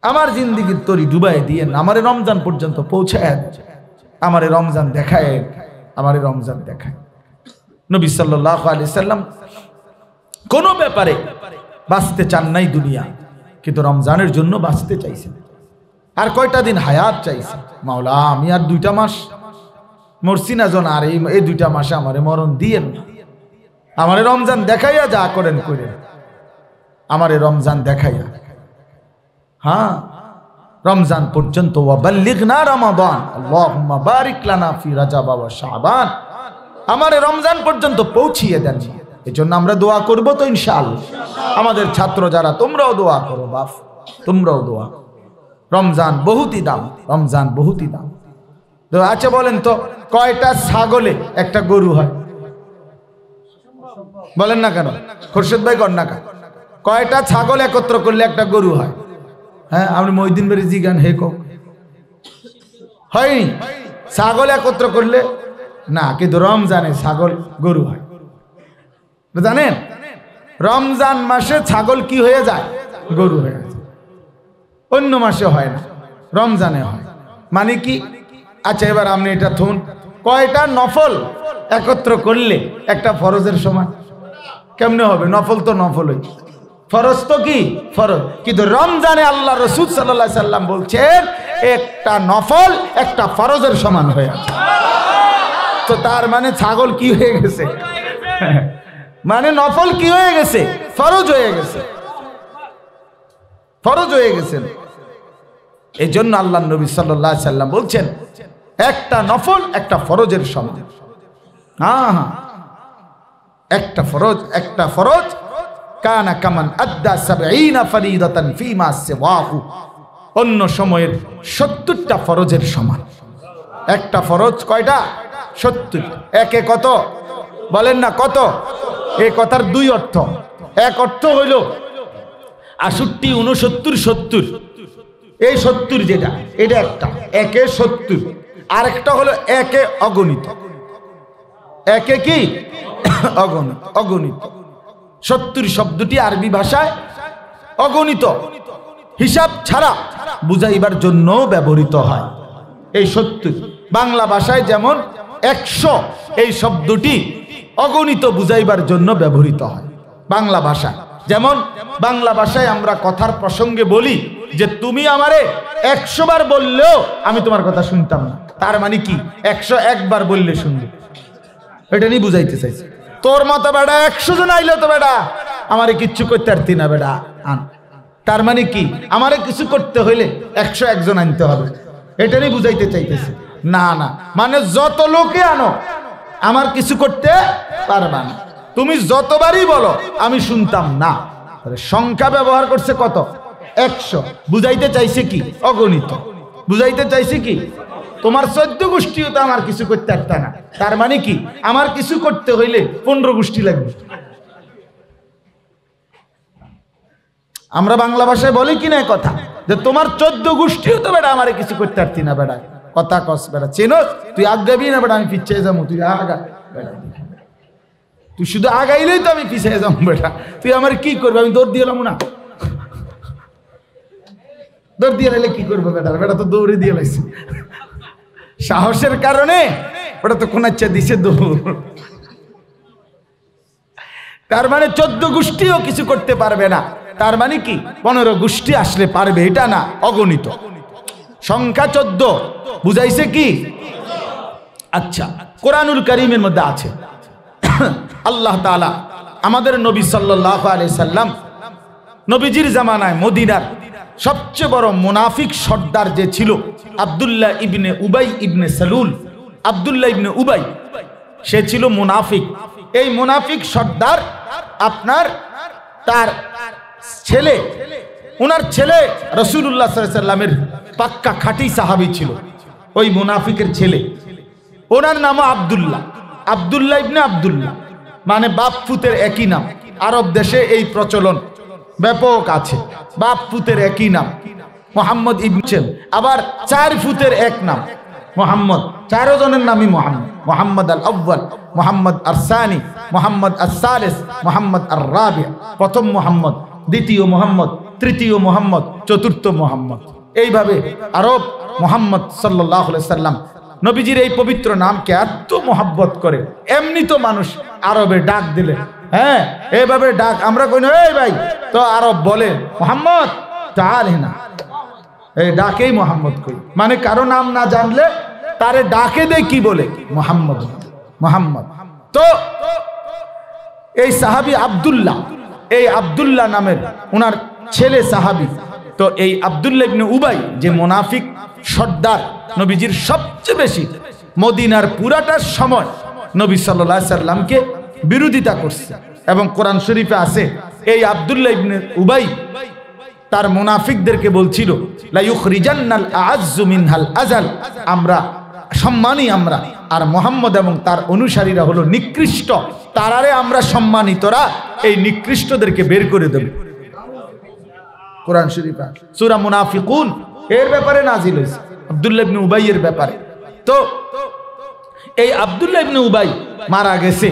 আমার জিন্দিগির তরি ডুবাইয়া দিয়েন না। আমারে রমজান পর্যন্ত পৌঁছায়, আমারে রমজান দেখায়, আমারে রমজান দেখায়। নবী সাল্লাল্লাহু আলাইহি সাল্লাম কোন ব্যাপারে বাঁচতে চান নাই দুনিয়া, কিন্তু রমজানের জন্য বাঁচতে চাইছেন। আর কয়টা দিন হায়াত চাইছে, মাওলা আমি আর 2টা মাস মরছি না জন, আর এই 2টা মাসে আমারে মরণ দিয়েন না। আমারে রমজান দেখাইয়া যা করেন করেন, আমারে রমজান দেখাইয়া। হ্যাঁ, রমজান পর্যন্ত ওয়াবাল্লিগনা রমাদান, আল্লাহুম্মা বারিক লানা ফি রাজাব ওয়া শাবান, আমারে রমজান পর্যন্ত পৌঁছিয়ে দেন। এজন্য আমরা দোয়া করব তো ইনশাআল্লাহ। আমাদের ছাত্র যারা, তোমরাও দোয়া করো বাপ, তোমরাও দোয়া। রমজান বহুতই দাম, রমজান বহুতই দাম। তো আচ্ছা বলেন তো, কয়টা ছাগলে একটা গরু হয়? বলেন না কেন? খোরশেদ ভাই কর না কেন? কয়টা ছাগল একত্র করলে একটা গরু হয়? হ্যাঁ, আপনি মহিউদ্দিন ভাই জিগান, হে কো হয়নি? ছাগল একত্র করলে না, কিন্তু রমজানে ছাগল গরু হয়। জানেন, রমজান মাসে ছাগল কি হয়ে যায়? গরু হয়ে যায়। অন্য মাসে হয় না, রমজানে হয়। মানে কি? আচ্ছা এবার আপনি এটা থুন, কয়টা নফল একত্র করলে একটা ফরজের সমান? কেমনে হবে? নফল তো নফলই, ফরজ তো কি ফরজ। কিন্তু রমজানে আল্লাহ রাসূল সাল্লাল্লাহু আলাইহি সাল্লাম বলছেন একটা নফল একটা ফরজের সমান হয়ে আছে। তো তার মানে ছাগল কি হয়ে গেছে? মানে নফল কি হয়ে গেছে? ফরজ হয়ে গেছে, ফরজ হয়ে গেছেন। এই জন্য আল্লাহ নবী সাল্লাল্লাহু আলাইহি সাল্লাম বলছেন একটা নফল একটা ফরজের সমান। হ্যাঁ, একটা ফরজ কানা কামান আদ্দা ৭০ ফরিদাতান ফিমা সিওয়াহু, অন্য সময়ের ৭০টা ফরজের সমান। একটা ফরজ কয়টা? ৭০। একে কত বলেন না? কত? এই কথার দুই অর্থ। এক অর্থ হইল ৬৮, ৬৯, ৭০। এই ৭০ যেটা, এটা একটা, একে ৭০। আর একটা হলো একে অগণিত। একে কি? অগণিত। অগণিত ৭০ শব্দটি আরবি ভাষায় অগণিত, হিসাব ছাড়া বুঝাইবার জন্য ব্যবহৃত হয়। এই ৭০ বাংলা ভাষায় যেমন ১০০, এই শব্দটি অগণিত বুঝাইবার জন্য ব্যবহৃত হয় বাংলা ভাষা। যেমন বাংলা ভাষায় আমরা কথার প্রসঙ্গে বলি যে তুমি আমারে ১০০ বার বললেও আমি তোমার কথা শুনতাম না। তার মানে কি? ১০১ বার বললে শুনবে, এটা নিয়ে বুঝাইতে চাইছে। তোর মতো বেটা ১০০ জন আইলে তো বেটা আমারে কিচ্ছু করতে পারতি না বেটা আন। তার মানে কি? আমারে কিছু করতে হইলে ১০১ জন আনতে হবে, এটা নিয়ে বুঝাইতে চাইতেছে। না না, মানে যত লোকে আনো আমার কিছু করতে পারবা না, তুমি যতবারই বলো আমি শুনতাম না। সংখ্যা ব্যবহার করছে কত? ১০০। বুঝাইতে চাইছে কি? অগণিত। বুঝাইতে চাইছে কি? তোমার ১৪ গোষ্ঠীও তো আমার কিছু করতে পারত না। তার মানে কি? আমার কিছু করতে হইলে ১৫ গোষ্ঠী লাগবে। আমরা বাংলা ভাষায় বলি কি না কথা, যে তোমার ১৪ গোষ্ঠীও তো বেটা আমার কিছু করতে পারতি না বেটা। কথা কস বেটা, চেনো তুই আগাবি না বেটা, আমি পিছিয়ে যাবো, তুই আগা বেটা, তুই শুধু আগাইলেই তো আমি পিছিয়ে যাবো বেটা, তুই আমার কি করবি? আমি দৌড় দিয়ে এলাম না, দৌড় দিয়ে এলে কি করবো বেটা? বেটা তো দৌড়ে দিয়ে লাইছি সাহসের কারণে, ওটা তো কোন ইচ্ছা দিছে দৌড়। তার মানে ১৪ গোষ্ঠীও কিছু করতে পারবে না। তার মানে কি? ১৫ গোষ্ঠী আসলে পারবে, এটা না, অগণিত। সংখ্যা ১৪ বুঝাইছে কি? আচ্ছা, কোরআনুল কারীমের মধ্যে আছে আল্লাহ তাআলা আমাদের নবী সাল্লাল্লাহু আলাইহি সাল্লাম, নবীজির জামানায় মদিনার সবচেয়ে বড় মুনাফিক সর্দার যে ছিল আব্দুল্লাহ ইবনে উবাই ইবনে সালুল। আব্দুল্লাহ ইবনে উবাই সে ছিল মুনাফিক। এই মুনাফিক সর্দার আপনার তার ছেলে, ওনার ছেলে রাসূলুল্লাহ সাল্লাল্লাহু আলাইহি সাল্লামের পাক্কা খাঁটি সাহাবী ছিল। ওই মুনাফিকের ছেলে, ওনার নাম আব্দুল্লাহ। আব্দুল্লাহ ইবনে আব্দুল্লাহ মানে বাপ পুতের একই নাম। আরব দেশে এই প্রচলন ব্যাপক আছে, বাপ পুতের একই নাম। মোহাম্মদ ইবনে, আবার ৪ ফুতের এক নাম মোহাম্মদ, ৪ জনের নামই মোহাম্মদ। মোহাম্মদ আল আউয়াল, মোহাম্মদ আর সানি, মোহাম্মদ আর সালেস, মোহাম্মদ আর রাবি। প্রথম মোহাম্মদ, দ্বিতীয় মোহাম্মদ, তৃতীয় মোহাম্মদ, চতুর্থ মোহাম্মদ। এইভাবে আরব মোহাম্মদ সাল্লাল্লাহু আলাইহি সাল্লাম নবীজির এই পবিত্র নামকে এত মোহাব্বত করে। এমনি তো মানুষ আরবে ডাক দিলে, হ্যাঁ এইভাবে ডাক, আমরা কই না এই ভাই, তো আরব বলে মোহাম্মদ তাআল না, এই ডাকেই মোহাম্মদ কই। মানে কারো নাম না জানলে তারে ডাকে দেয় কি বলে? মোহাম্মদ, মোহাম্মদ। তো এই সাহাবী আব্দুল্লাহ, এই আব্দুল্লাহ নামের ওনার ছেলে সাহাবী। তো এই আব্দুল্লাহ ইবনে উবাই যে মুনাফিক সর্দার, নবীজির সবচেয়ে বেশি মদিনার পুরাটা সময় নবী সাল্লাল্লাহু আলাইহি সাল্লামকে বিরোধিতা করছে। এবং কোরআন শরীফে আছে এই আব্দুল্লাহ ইবনে উবাই তার মুনাফিকদেরকে বলছিল লা ইউখরিজান্নাল আ'আজ্জু মিনহাল আযাল, আমরা সম্মানী আমরা, আর মুহাম্মদ এবং তার অনুসারীরা হলো নিকৃষ্ট, তারারে আমরা সম্মানিতরা এই নিকৃষ্টদেরকে বের করে দেব। কোরআন শরীফে সূরা মুনাফিকুন এর ব্যাপারে নাজিল হয়েছে, আব্দুল্লাহ ইবনে উবাইয়ের ব্যাপারে। তো এই আব্দুল্লাহ ইবনে উবাই মারা গেছে।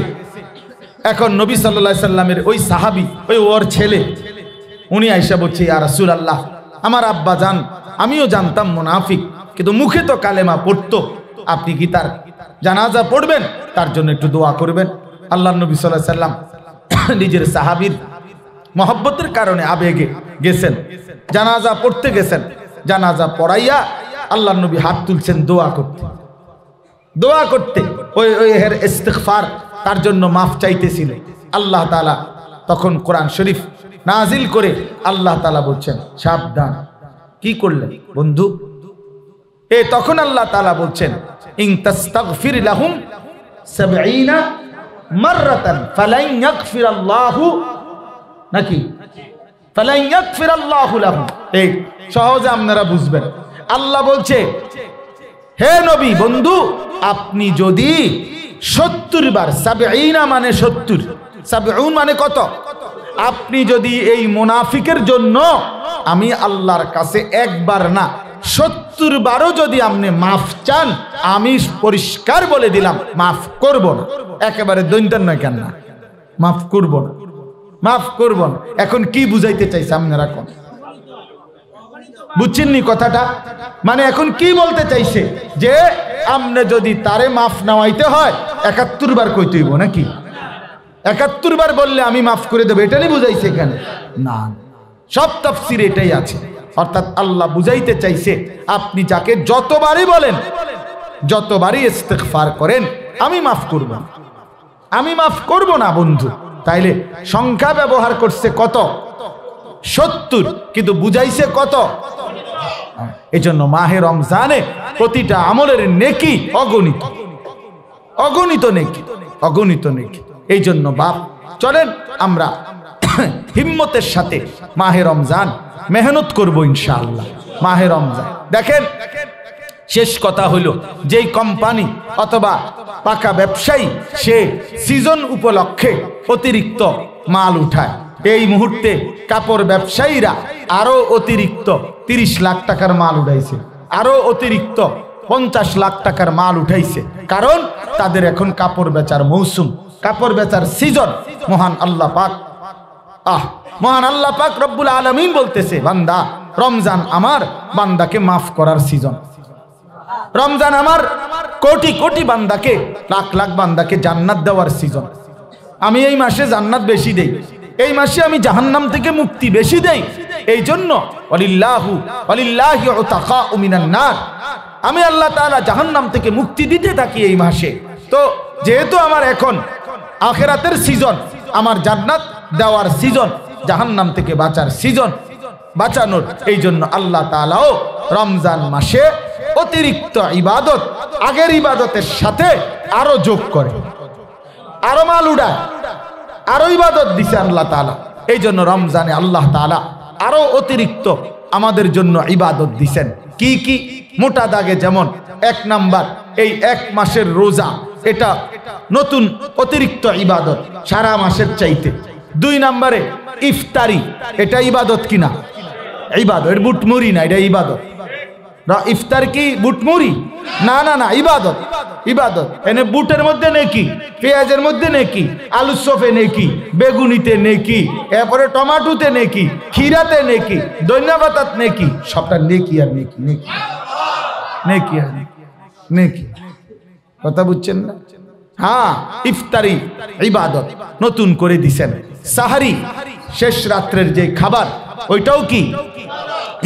এখন নবী সাল্লাল্লাহু আলাইহি সাল্লামের ওই সাহাবী, ওর ছেলে, উনি আয়েশা বলছে ইয়া রাসূলুল্লাহ, আমার আব্বা জান, আমিও জানতাম মুনাফিক, কিন্তু মুখে তো কালেমা পড়তো, আপনি কি তার জানাজা পড়বেন? তার জন্য একটু দোয়া করবেন। আল্লাহ নবী সাল্লাল্লাহু আলাইহি সাল্লাম নিজের সাহাবীর মহব্বতের কারণে আবেগে গেছেন, জানাজা পড়তে গেছেন। জানাজা পড়াইয়া আল্লাহ নবী হাত তুলছেন দোয়া করতে, দোয়া করতে। ওই হের ইস্তিগফার, তার জন্য মাফ চাইতেছিল। আল্লাহ তাআলা তখন কোরআন শরীফ নাজিল করে আল্লাহ তাআলা বলছেন, সাবধান, কি করলেন বন্ধু? তখন আল্লাহ তাআলা বলছেন, ইন তাস্তাগফির লাহুম 70 মাররাতান ফালান ইয়াগফিরাল্লাহু, নাকি ফালান ইয়াগফিরাল্লাহু লাহুম। এই সহজে আপনারা বুঝবেন। আল্লাহ বলছে, হে নবী বন্ধু, আপনি যদি 70 বার, 70 মানে 70, 70 মানে কত? আপনি যদি এই মুনাফিকের জন্য আমি আল্লাহর কাছে একবার না 70 বারও যদি আপনি মাফ চান, আমি পরিষ্কার বলে দিলাম মাফ করব না। একেবারে দৈন্তান নয়, কেন না? মাফ করব না, মাফ করব না। এখন কি বুঝাইতে চাইছে আপনারা? কোন বুঝছেননি কথাটা? মানে এখন কি বলতে চাইছে? যে আপনি যদি তারে মাফ নাওয়াইতে হয় 71 বার কইতে হইব নাকি? 71 বার বললে আমি মাফ করে দেব, এটা নিয়ে বুঝাইছে এখানে? না, সব তাফসীরে এটাই আছে। অর্থাৎ আল্লাহ বুঝাইতে চাইছে, আপনি যাকে যতবারই বলেন, যতবারই ইস্তিগফার করেন, আমি মাফ করব, আমি মাফ করব না বন্ধু। তাইলে সংখ্যা ব্যবহার করছে কত? 70, কিন্তু বুঝাইছে কত? এই জন্য মাহে রমজানে প্রতিটা আমলের নেকি অগণিত, অগণিত নেকি, অগণিত নেকি। এই জন্য বাপ, চলেন আমরা হিম্মতের সাথে মাহে রমজান মেহনত করব ইনশাআল্লাহ। মাহে রমজান দেখেন, শেষ কথা হলো, যেই কোম্পানি অথবা পাকা ব্যবসায়ী সে সিজন উপলক্ষে অতিরিক্ত মাল উঠায়, এই মুহূর্তে কাপড় ব্যবসায়ীরা আরো অতিরিক্ত 30 লাখ টাকার মাল উঠাইছে, আরো অতিরিক্ত 50 লাখ টাকার মাল উঠাইছে। কারণ তাদের এখন কাপড় বেচার মৌসুম, কাপড় বেচার সিজন। মহান আল্লাহ পাক, মহান আল্লাহ পাক রব্বুল আলামিন বলতেছে, বান্দা, রমজান আমার বান্দাকে মাফ করার সিজন। রমজান আমার কোটি কোটি বান্দাকে, লাখ লাখ বান্দাকে জান্নাত দেওয়ার সিজন। আমি এই মাসে জান্নাত বেশি দেই, এই মাসে আমি জাহান্নাম থেকে মুক্তি বেশি দেই। এই জন্য ওয়ালিল্লাহি উতাকাউ মিনান নার, আমি আল্লাহ তাআলা জাহান্নাম থেকে মুক্তি দিতে থাকি এই মাসে। তো যেহেতু আমার এখন আখিরাতের সিজন, আমার জান্নাত দেওয়ার সিজন, জাহান্নাম থেকে বাঁচার সিজন, বাঁচানোর, এই জন্য আল্লাহ তাআলাও রমজান মাসে অতিরিক্ত ইবাদত আগের ইবাদতের সাথে আরো যোগ করে, আরো মাল উড়ায়, আরো ইবাদত দিছে আল্লাহ তাআলা। এই জন্য রমজানে আল্লাহ তাআলা আরো অতিরিক্ত আমাদের জন্য ইবাদত দিছেন। কি কি? মোটা দাগে যেমন 1 নাম্বার, এই 1 মাসের রোজা, এটা নতুন অতিরিক্ত ইবাদত সারা মাসের চাইতে। 2 নাম্বারে ইফতারি, এটা ইবাদত কিনা? ইবাদত, এর বুটমুড়ি না, এটা ইবাদত। ইফতার কি বুটমুড়ি? না না না, ইবাদত, ইবাদত। এনে বুটের মধ্যে নেকি, পেঁয়াজের মধ্যে নেকি, আলু চপে নেকি, বেগুনিতে নেকি, এরপরে টমাটোতে নেকি, খিরাতে নেকি, ধনিয়া পাতাত নেকি, সবটা নেকি আর নেকি, নেকি নেকি আর নেকি। কথা বুঝছেন না? হ্যাঁ, ইফতারি ইবাদত নতুন করে দিছেন। সাহারি, শেষ রাত্রের যে খাবার, ওইটাও কি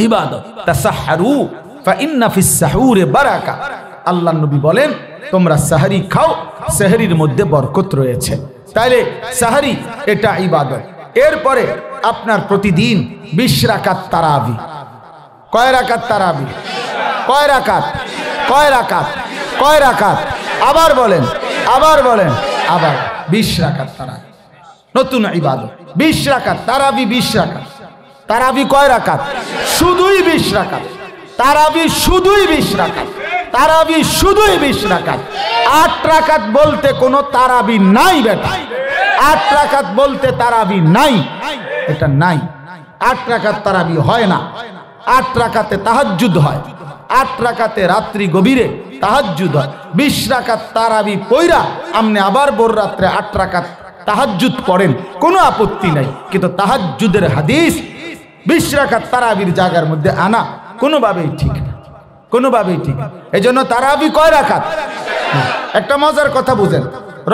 ইবাদত। তাসাহহারু ফাইন্না ফিস সাহুরে বারাকা। আল্লাহ নবী বলেন, তোমরা সাহারি খাও, সাহারির মধ্যে বরকত রয়েছে। তাইলে সাহারি এটা ইবাদত। এরপরে আপনার প্রতিদিন 20 রাকাত তারাবি। কয় রাকাত তারাবি? কয় রাকাত? কয় রাকাত? কয় রাকাত? আবার বলেন, আবার বলেন, আবার 20 রাকাত তারাবি, নতুন ইবাদত। 20 রাকাত তারাবি, 20 রাকাত তারাবি। কয় রাকাত? শুধুই 20 রাকাত তারাবি, শুধুই 20 রাকাত তারাবি, শুধুই 20 রাকাত। 8 রাকাত বলতে কোনো তারাবি নাই বেটা, 8 রাকাত বলতে তারাবি নাই, এটা নাই। 8 রাকাত তারাবি হয় না, 8 রাকাতে তাহাজ্জুদ হয়, 8 রাকাতে রাত্রি গভীরে তাহাজ্জুদ হয়। 20 রাকাত তারাবি পয়রা আপনি আবার ভোর রাত্রে 8 রাকাত তাহাজ্জুদ পড়েন, কোনো আপত্তি নাই। কিন্তু তাহাজ্জুদের হাদিস 20 রাকাত তারাবির জায়গার মধ্যে আনা কোনোভাবেই ঠিক না, কোনোভাবেই ঠিক না। এই জন্য তারাবি কয় রাকাত? একটা মজার কথা বুঝেন,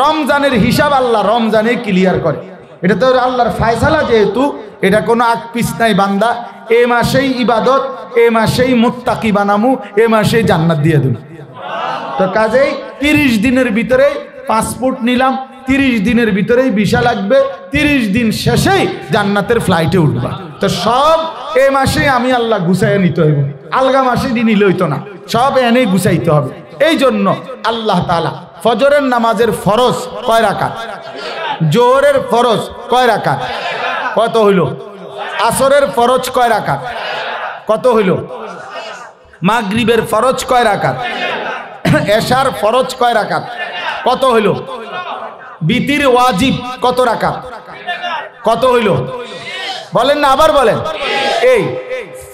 রমজানের হিসাব আল্লাহ রমজানে ক্লিয়ার করে। এটা তো আল্লাহর ফায়সালা, যেহেতু এটা কোনো আকপিস নাই বান্দা এ মাসেই ইবাদত, এ মাসেই মুত্তাকি বানামু, এ মাসেই জান্নাত দিয়ে দেব। তো কাজেই 30 দিনের ভিতরে পাসপোর্ট নিলাম, 30 দিনের ভিতরেই ভিসা লাগবে, 30 দিন শেষেই জান্নাতের ফ্লাইটে উঠবা। তো সব এ মাসেই আমি আল্লাহ গুছাইয়া নিতে হইব, আলগা মাসে নিলে হইতো না, সব এনেই গুছাইতে হবে। এই জন্য আল্লাহ তাআলা ফজরের নামাজের ফরজ কয় রাকাত? জোহরের ফরজ কয় রাকাত? কত হইল? আসরের ফরজ কয় রাকাত? কত হইল? মাগরিবের ফরজ কয় রাকাত? এশার ফরজ কয় রাকাত? কত হইল? বিতির ওয়াজিব কত রাকাত? কত হইল? বলেন না, আবার বলেন। এই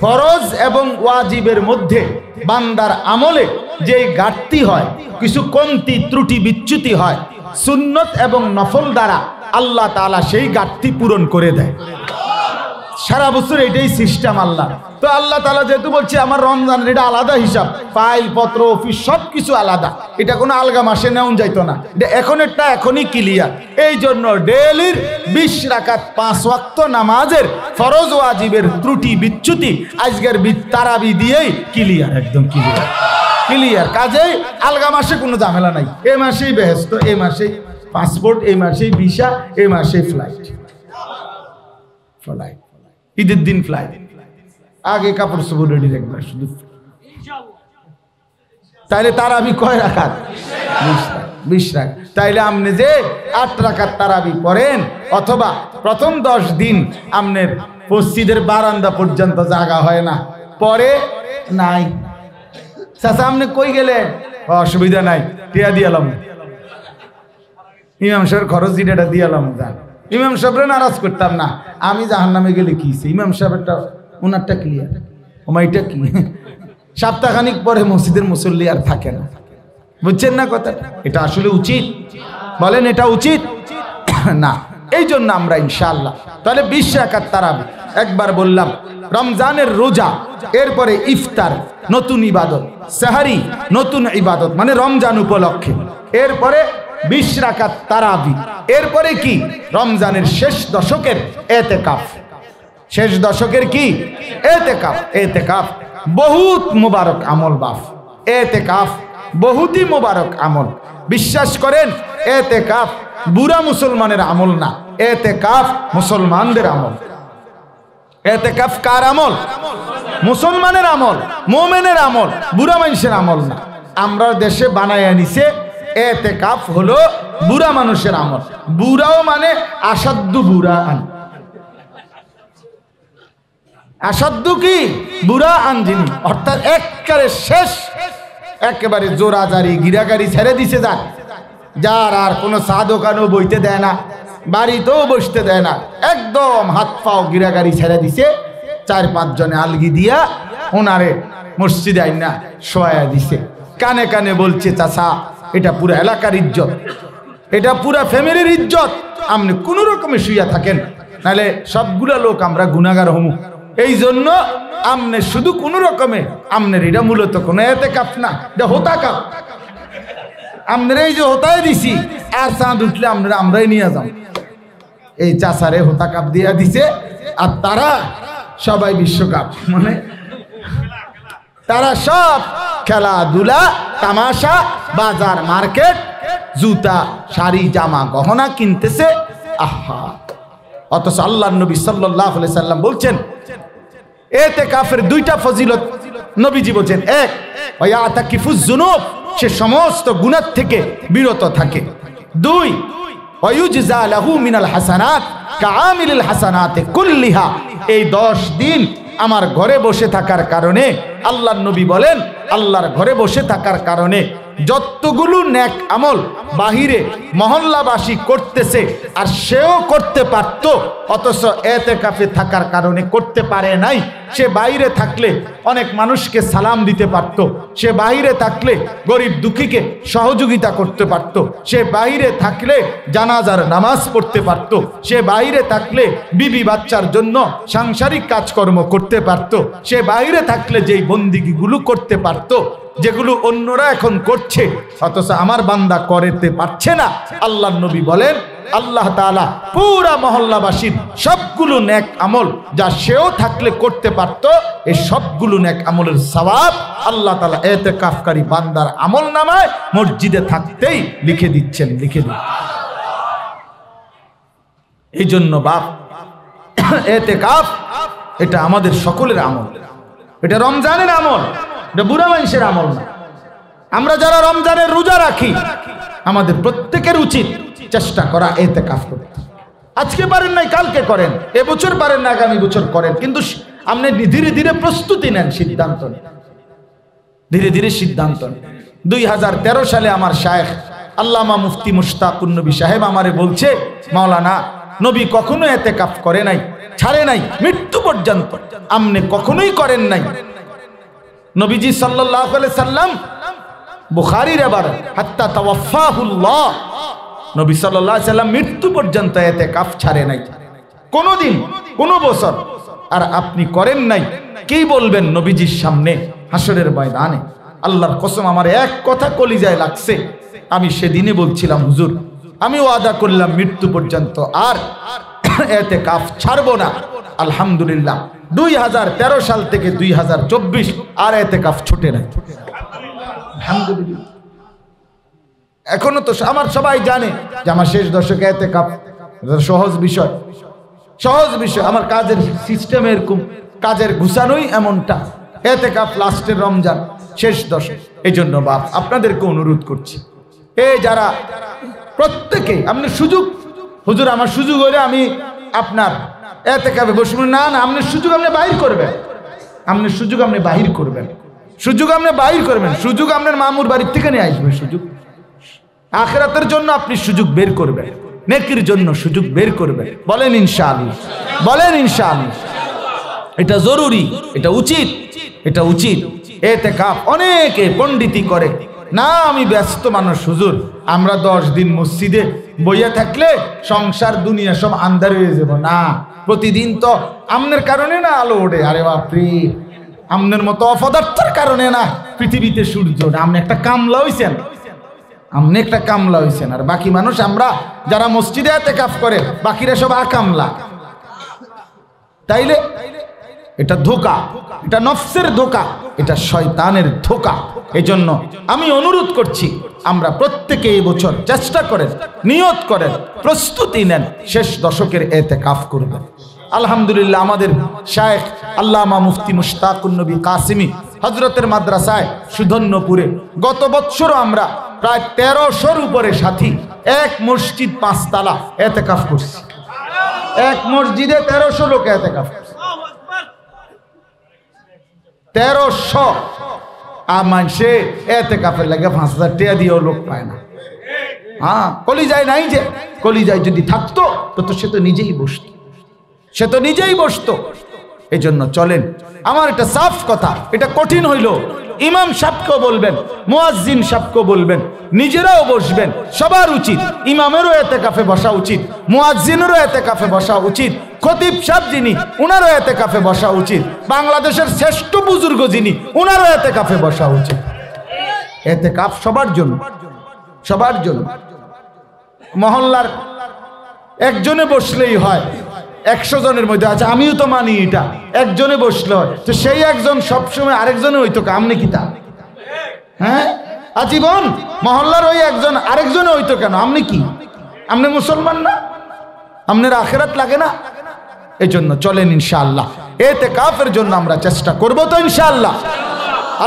ফরজ এবং ওয়াজিবের মধ্যে বান্দার আমলে যে ঘাটতি হয়, কিছু কমতি ত্রুটি বিচ্যুতি হয়, সুন্নত এবং নফল দ্বারা আল্লাহ তাআলা সেই ঘাটতি পূরণ করে দেয়। সারা বছর এটাই সিস্টেম আল্লাহ। তো আল্লাহ তাআলা যেহেতু বলছে আমার রমজানের এটা আলাদা হিসাব, ফাইল পত্র অফিস সব কিছু আলাদা, এটা কোনো আলগা মাসে নেওয়া যাইতো না, এটা এখনেরটা এখনই ক্লিয়ার। এই জন্য ডেইলির 20 রাকাত 5 ওয়াক্ত নামাজের ফরজ ওয়াজিবের ত্রুটি বিচ্যুতি আজকের তারাবি দিয়েই ক্লিয়ার, একদম ক্লিয়ার ক্লিয়ার। কাজেই আলগা মাসে কোনো ঝামেলা নাই, এই মাসেই বেহেস্ত, এই মাসেই পাসপোর্ট, এই মাসেই ভিসা, এই মাসেই ফ্লাইট। ঈদের দিন ফ্লাইট, আগে কাপড় চোপড় রেডি রাখবা শুধু। তাইলে তারাবি কয় রাকাত? 20 রাকাত। তাইলে আপনি যে 8 রাকাত তারাবি পড়েন, অথবা প্রথম 10 দিন আপনার মসজিদের বারান্দা পর্যন্ত জায়গা হয় না, পরে নাই চাচা আপনি কই গেলেন? অসুবিধা নাই, টিয়া দিয়ালাম, ইমাম সাহেবের খরচ দিটা দিয়ালাম। ইমাম সাহেবরে নারাজ করতাম না, আমি জাহান্নামে গেলে কি, ইমাম সাহেবেরটা ওনারটা ক্লিয়ার, ওমাইটা কি। সপ্তাহখানিক পরে মসজিদের মুসল্লি আর থাকে না, বুঝছেন না কথা? এটা আসলে উচিত? বলেন এটা উচিত না। এই জন্য আমরা ইনশাআল্লাহ তাহলে 20 রাকাত তারাবি। একবার বললাম রমজানের রোজা, এরপরে ইফতার নতুন ইবাদত, সাহারি নতুন ইবাদত, মানে রমজান উপলক্ষে, এরপরে 20 রাকাত তারাবি, এরপরে কি রমজানের শেষ দশকের এতেকাফ। শেষ দশকের কি এতেকাফ? এতেকাফ বহুত মুবারক আমল বাপ, এতেকাফ বহুতই মুবারক আমল। বিশ্বাস করেন এতেকাফ বুড়া মুসলমানের আমল না, এতেকাফ মুসলমানদের আমল। এতেকাফ কার আমল? মুসলমানের আমল, মুমিনের আমল, বুড়া মানুষের আমল না। আমরা দেশে বানায় নিছে এতেকাফ হলো বুড়া মানুষের আমল। বুড়াও মানে আসাদ্দু বুড়া আন, আসাদ্দু কি বুড়া আন যিনি, অর্থাৎ একবারে শেষ, একেবারে জোরাজারি গিরাগারি ছেড়ে দিছে, যার আর কোনো চা দোকানও বইতে দেয় না, বাড়িতেও বসতে দেয় না, একদম হাত পাও গিরাগারি ছেড়ে দিছে। 4-5 জনে আলগি দিয়া ওনারে মসজিদে আইনা শোয়া দিছে, কানে কানে বলছে চাচা এটা পুরো এলাকার ইজ্জত, এটা পুরা ফ্যামিলির ইজ্জত, আপনি কোনো রকমে শুইয়া থাকেন, নাহলে সবগুলা লোক আমরা গুনাহগার হমু। এই জন্য আপনি শুধু কোনো রকমে, আপনার এটা মূলত কোনো এতেকাফ না, এটা হোতাকাফ। আপনার এই যে হোতায় দিছি, আর চাঁদ উঠলে আমরাই নিয়ে যাম। এই চাচারে হোতাকাপ দিয়া দিছে, আর তারা সবাই বিশ্বকাপ, মানে তারা সব খেলাধুলা তামাশা বাজার মার্কেট জুতা শাড়ি জামা গহনা কিনতেছে। আহা, অথচ আল্লাহর নবী সাল্লাল্লাহু আলাইহি সাল্লাম বলছেন এতেকাফের 2টা ফজিলত নবীজি বলছেন। 1 ওয়ায়াতাকিফুজ যুনুব, সে সমস্ত গুনাহ থেকে বিরত থাকে। 2 ওয়ায়ুজজা লাহু মিনাল হাসানাত কাআমিলিল হাসানাতি কুল্লিহা, এই 10 দিন আমার ঘরে বসে থাকার কারণে, আল্লাহর নবী বলেন আল্লাহর ঘরে বসে থাকার কারণে যতগুলো নেক আমল বাহিরে মহল্লাবাসী করতেছে আর সেও করতে পারত, অথচ এতেকাফে থাকার কারণে করতে পারে নাই। সে বাইরে থাকলে অনেক মানুষকে সালাম দিতে পারত, সে বাইরে থাকলে গরিব দুঃখীকে সহযোগিতা করতে পারত, সে বাইরে থাকলে জানাজার নামাজ পড়তে পারত, সে বাইরে থাকলে বিবি বাচ্চার জন্য সাংসারিক কাজকর্ম করতে পারত, সে বাইরে থাকলে যেই বন্দিগিগুলো করতে পারত যেগুলো অন্যরা এখন করছে, অথচ আমার বান্দা করতে পারছে না। আল্লাহর নবী বলেন আল্লাহ তাআলা পুরা মহল্লাবাসীর সবগুলো নেক আমল যা সেও থাকলে করতে পারত, এই সবগুলো নেক আমলের সওয়াব আল্লাহ তাআলা ইতিকাফকারী বান্দার আমল নামায় মসজিদে থাকতেই লিখে দিচ্ছেন, লিখে দিচ্ছেন। এই জন্য বাপ, ইতিকাফ এটা আমাদের সকলের আমল, এটা রমজানের আমল, এটা বুড়া মানুষের আমল না। আমরা যারা রমজানের রোজা রাখি আমাদের প্রত্যেকের উচিত চেষ্টা করা ইতিকাফ করতে। আজকে পারেন নাই কালকে করেন, এবছর পারেন না আগামী বছর করেন, কিন্তু আপনি ধীরে ধীরে প্রস্তুতি নেন, সিদ্ধান্ত নেন, ধীরে ধীরে সিদ্ধান্ত নেন। 2013 সালে আমার শায়েখ আল্লামা মুফতি মুশতাকুন নবী সাহেব আমারে বলছে, মাওলানা নবী কখনো ইতিকাফ করে নাই, ছাড়ে নাই, মৃত্যু পর্যন্ত আপনি কখনোই করেন নাই। নবীজি সাল্লাল্লাহু আলাইহি সাল্লাম বুখারীর এবার হাত্তা তাওয়াফাহুল্লাহ, নবী সাল্লাল্লাহু আলাইহি সাল্লাম মৃত্যু পর্যন্ত ইতিকাফ ছাড়ে নাই কোনোদিন, কোনো বছর। আর আপনি করেন নাই, কি বলবেন নবীজির সামনে হাসরের ময়দানে? আল্লাহর কসম আমার এক কথা কলিজায় লাগছে। আমি সেদিনে বলছিলাম, হুজুর আমি ওয়াদা করলাম মৃত্যু পর্যন্ত আর ইতিকাফ ছাড়বো না। আলহামদুলিল্লাহ 2013 সাল থেকে 2024 আর ইতিকাফ ছুটে নাই, আলহামদুলিল্লাহ। এখনো তো আমার সবাই জানে যে আমার শেষ দশকে ইতিকাফ সহজ বিষয়, সহজ বিষয়। আমার কাজের সিস্টেম এরকম, কাজের গুছানোই এমনটা। ইতিকাফ লাস্টের রমজান, শেষ দশক। এই জন্য বাপ আপনাদেরকে অনুরোধ করছি, এই যারা প্রত্যেকে আপনি সুযোগ, হুজুর আমার সুযোগ হলে আমি আপনার ইতিকাফে বসবো না, না আপনার সুযোগ আপনি বাহির করবেন, আপনার সুযোগ আপনি বাহির করবেন, সুযোগ আপনি বাহির করবেন, সুযোগ আপনার মামুর বাড়ির থেকে নিয়ে আসবে, সুযোগ আখিরাতের জন্য আপনি সুযোগ বের করবেন, নেকির জন্য সুযোগ বের করবেন। বলেন ইনশাআল্লাহ, বলেন ইনশাআল্লাহ। এটা জরুরি, এটা উচিত, এটা উচিত। ইতিকাফ অনেকে পণ্ডিতি করে না, আমি ব্যস্ত মানুষ হুজুর, আমরা 10 দিন মসজিদে বইয়া থাকলে সংসার দুনিয়া সব আন্ধার হয়ে যাব। না, প্রতিদিন তো আমনের কারণে না আলো ওঠে। আরে বাপরে, আমনের মতো অপদার্থের কারণে না পৃথিবীতে সূর্য না। আপনি একটা কামলা হইছেন, আপনি একটা কামলা হইছেন, আর বাকি মানুষ আমরা যারা মসজিদে ইতিকাফ করে বাকিরা সব আকামলা। তাইলে এটা ধোঁকা, এটা নফসের ধোঁকা, এটা শয়তানের ধোঁকা। এই জন্য আমি অনুরোধ করছি আমরা প্রত্যেকে এই বছর চেষ্টা করেন, নিয়ত করেন, প্রস্তুতি নেন, শেষ দশকের ইতিকাফ করবেন। আলহামদুলিল্লাহ আমাদের শায়েখ আল্লামা মুফতি মুশতাকুন নবী কাসিমি হযরতের মাদ্রাসায় সুধন্যপুরে গত বছরও আমরা প্রায় 1300-র উপরে সাথী এক মসজিদ 5 তালা ইতিকাফ করছি। এক মসজিদে 1300 লোক ইতিকাফ, 1300। মানুষে ইতিকাফের লাগে 5000 টাকা দিয়েও লোক পায় না। হ্যাঁ, কলিজায় নাই, যে কলিজায় যদি থাকতো তো সে তো নিজেই বসতো, সে তো নিজেই বসতো। এই জন্য চলেন, আমার এটা সাফ কথা, এটা কঠিন হইল ইমাম সাহেবকেও বলবেন, মুয়াজ্জিন সাহেবকেও বলবেন, নিজেরাও বসবেন। সবার উচিত, ইমামেরও ইতিকাফে বসা উচিত, মুয়াজ্জিনেরও ইতিকাফে বসা উচিত, খতিব সাহেব যিনি উনারও ইতিকাফে বসা উচিত, বাংলাদেশের শ্রেষ্ঠ বুজুর্গ যিনি উনারও ইতিকাফে বসা উচিত। ইতিকাফ সবার জন্য, সবার জন্য। মহল্লার একজনে বসলেই হয়, 100 জনের মধ্যে আছে, আমিও তো মানি এটা, একজনে বসলে হয়, তো সেই একজন সবসময় আরেকজনে হইতো আমনে কি তা? হ্যাঁ, আজীবন মহল্লার ওই একজন আরেকজনে হইতো কেন? আপনি কি, আপনি মুসলমান না? আপনার আখিরাত লাগে না? এই জন্য চলেন ইনশাআল্লাহ ইতিকাফের জন্য আমরা চেষ্টা করব তো ইনশাআল্লাহ।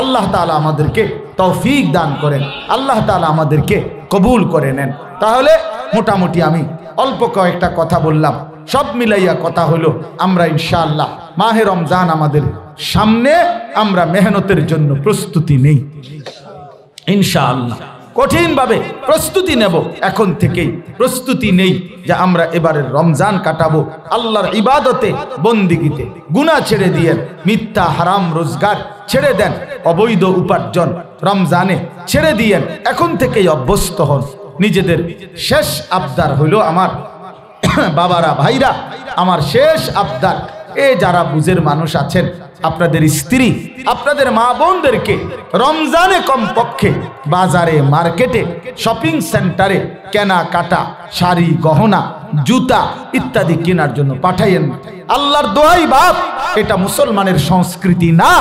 আল্লাহ তাআলা আমাদেরকে তৌফিক দান করেন, আল্লাহ তাআলা আমাদেরকে কবুল করে নেন। তাহলে মোটামুটি আমি অল্প কয়েকটা কথা বললাম, সব মিলাইয়া কথা হলো আমরা ইনশাআল্লাহ মাহে রমজান আমাদের সামনে, আমরা মেহনতের জন্য প্রস্তুতি নেই। ইনশাআল্লাহ কঠিনভাবে প্রস্তুতি নেব, এখন থেকেই প্রস্তুতি নেই যে আমরা এবারের রমজান কাটাবো আল্লাহর ইবাদতে বন্দিগিতে। গুনাহ ছেড়ে দিয়েন, মিথ্যা হারাম রোজগার ছেড়ে দেন, অবৈধ উপার্জন রমজানে ছেড়ে দিয়েন, এখন থেকেই অভ্যস্ত হন। নিজেদের শেষ আবদার হইল আমার বাবারা ভাইরা, আমার শেষ আবদার, এ যারা বুঝের মানুষ আছেন, আপনাদের স্ত্রী আপনাদের মা বোনদেরকে রমজানে কমপক্ষে বাজারে মার্কেটে শপিং সেন্টারে কেনাকাটা শাড়ি গহনা জুতা ইত্যাদি কেনার জন্য পাঠাইয়েন। আল্লাহর দোহাই বাপ, এটা মুসলমানের সংস্কৃতি না,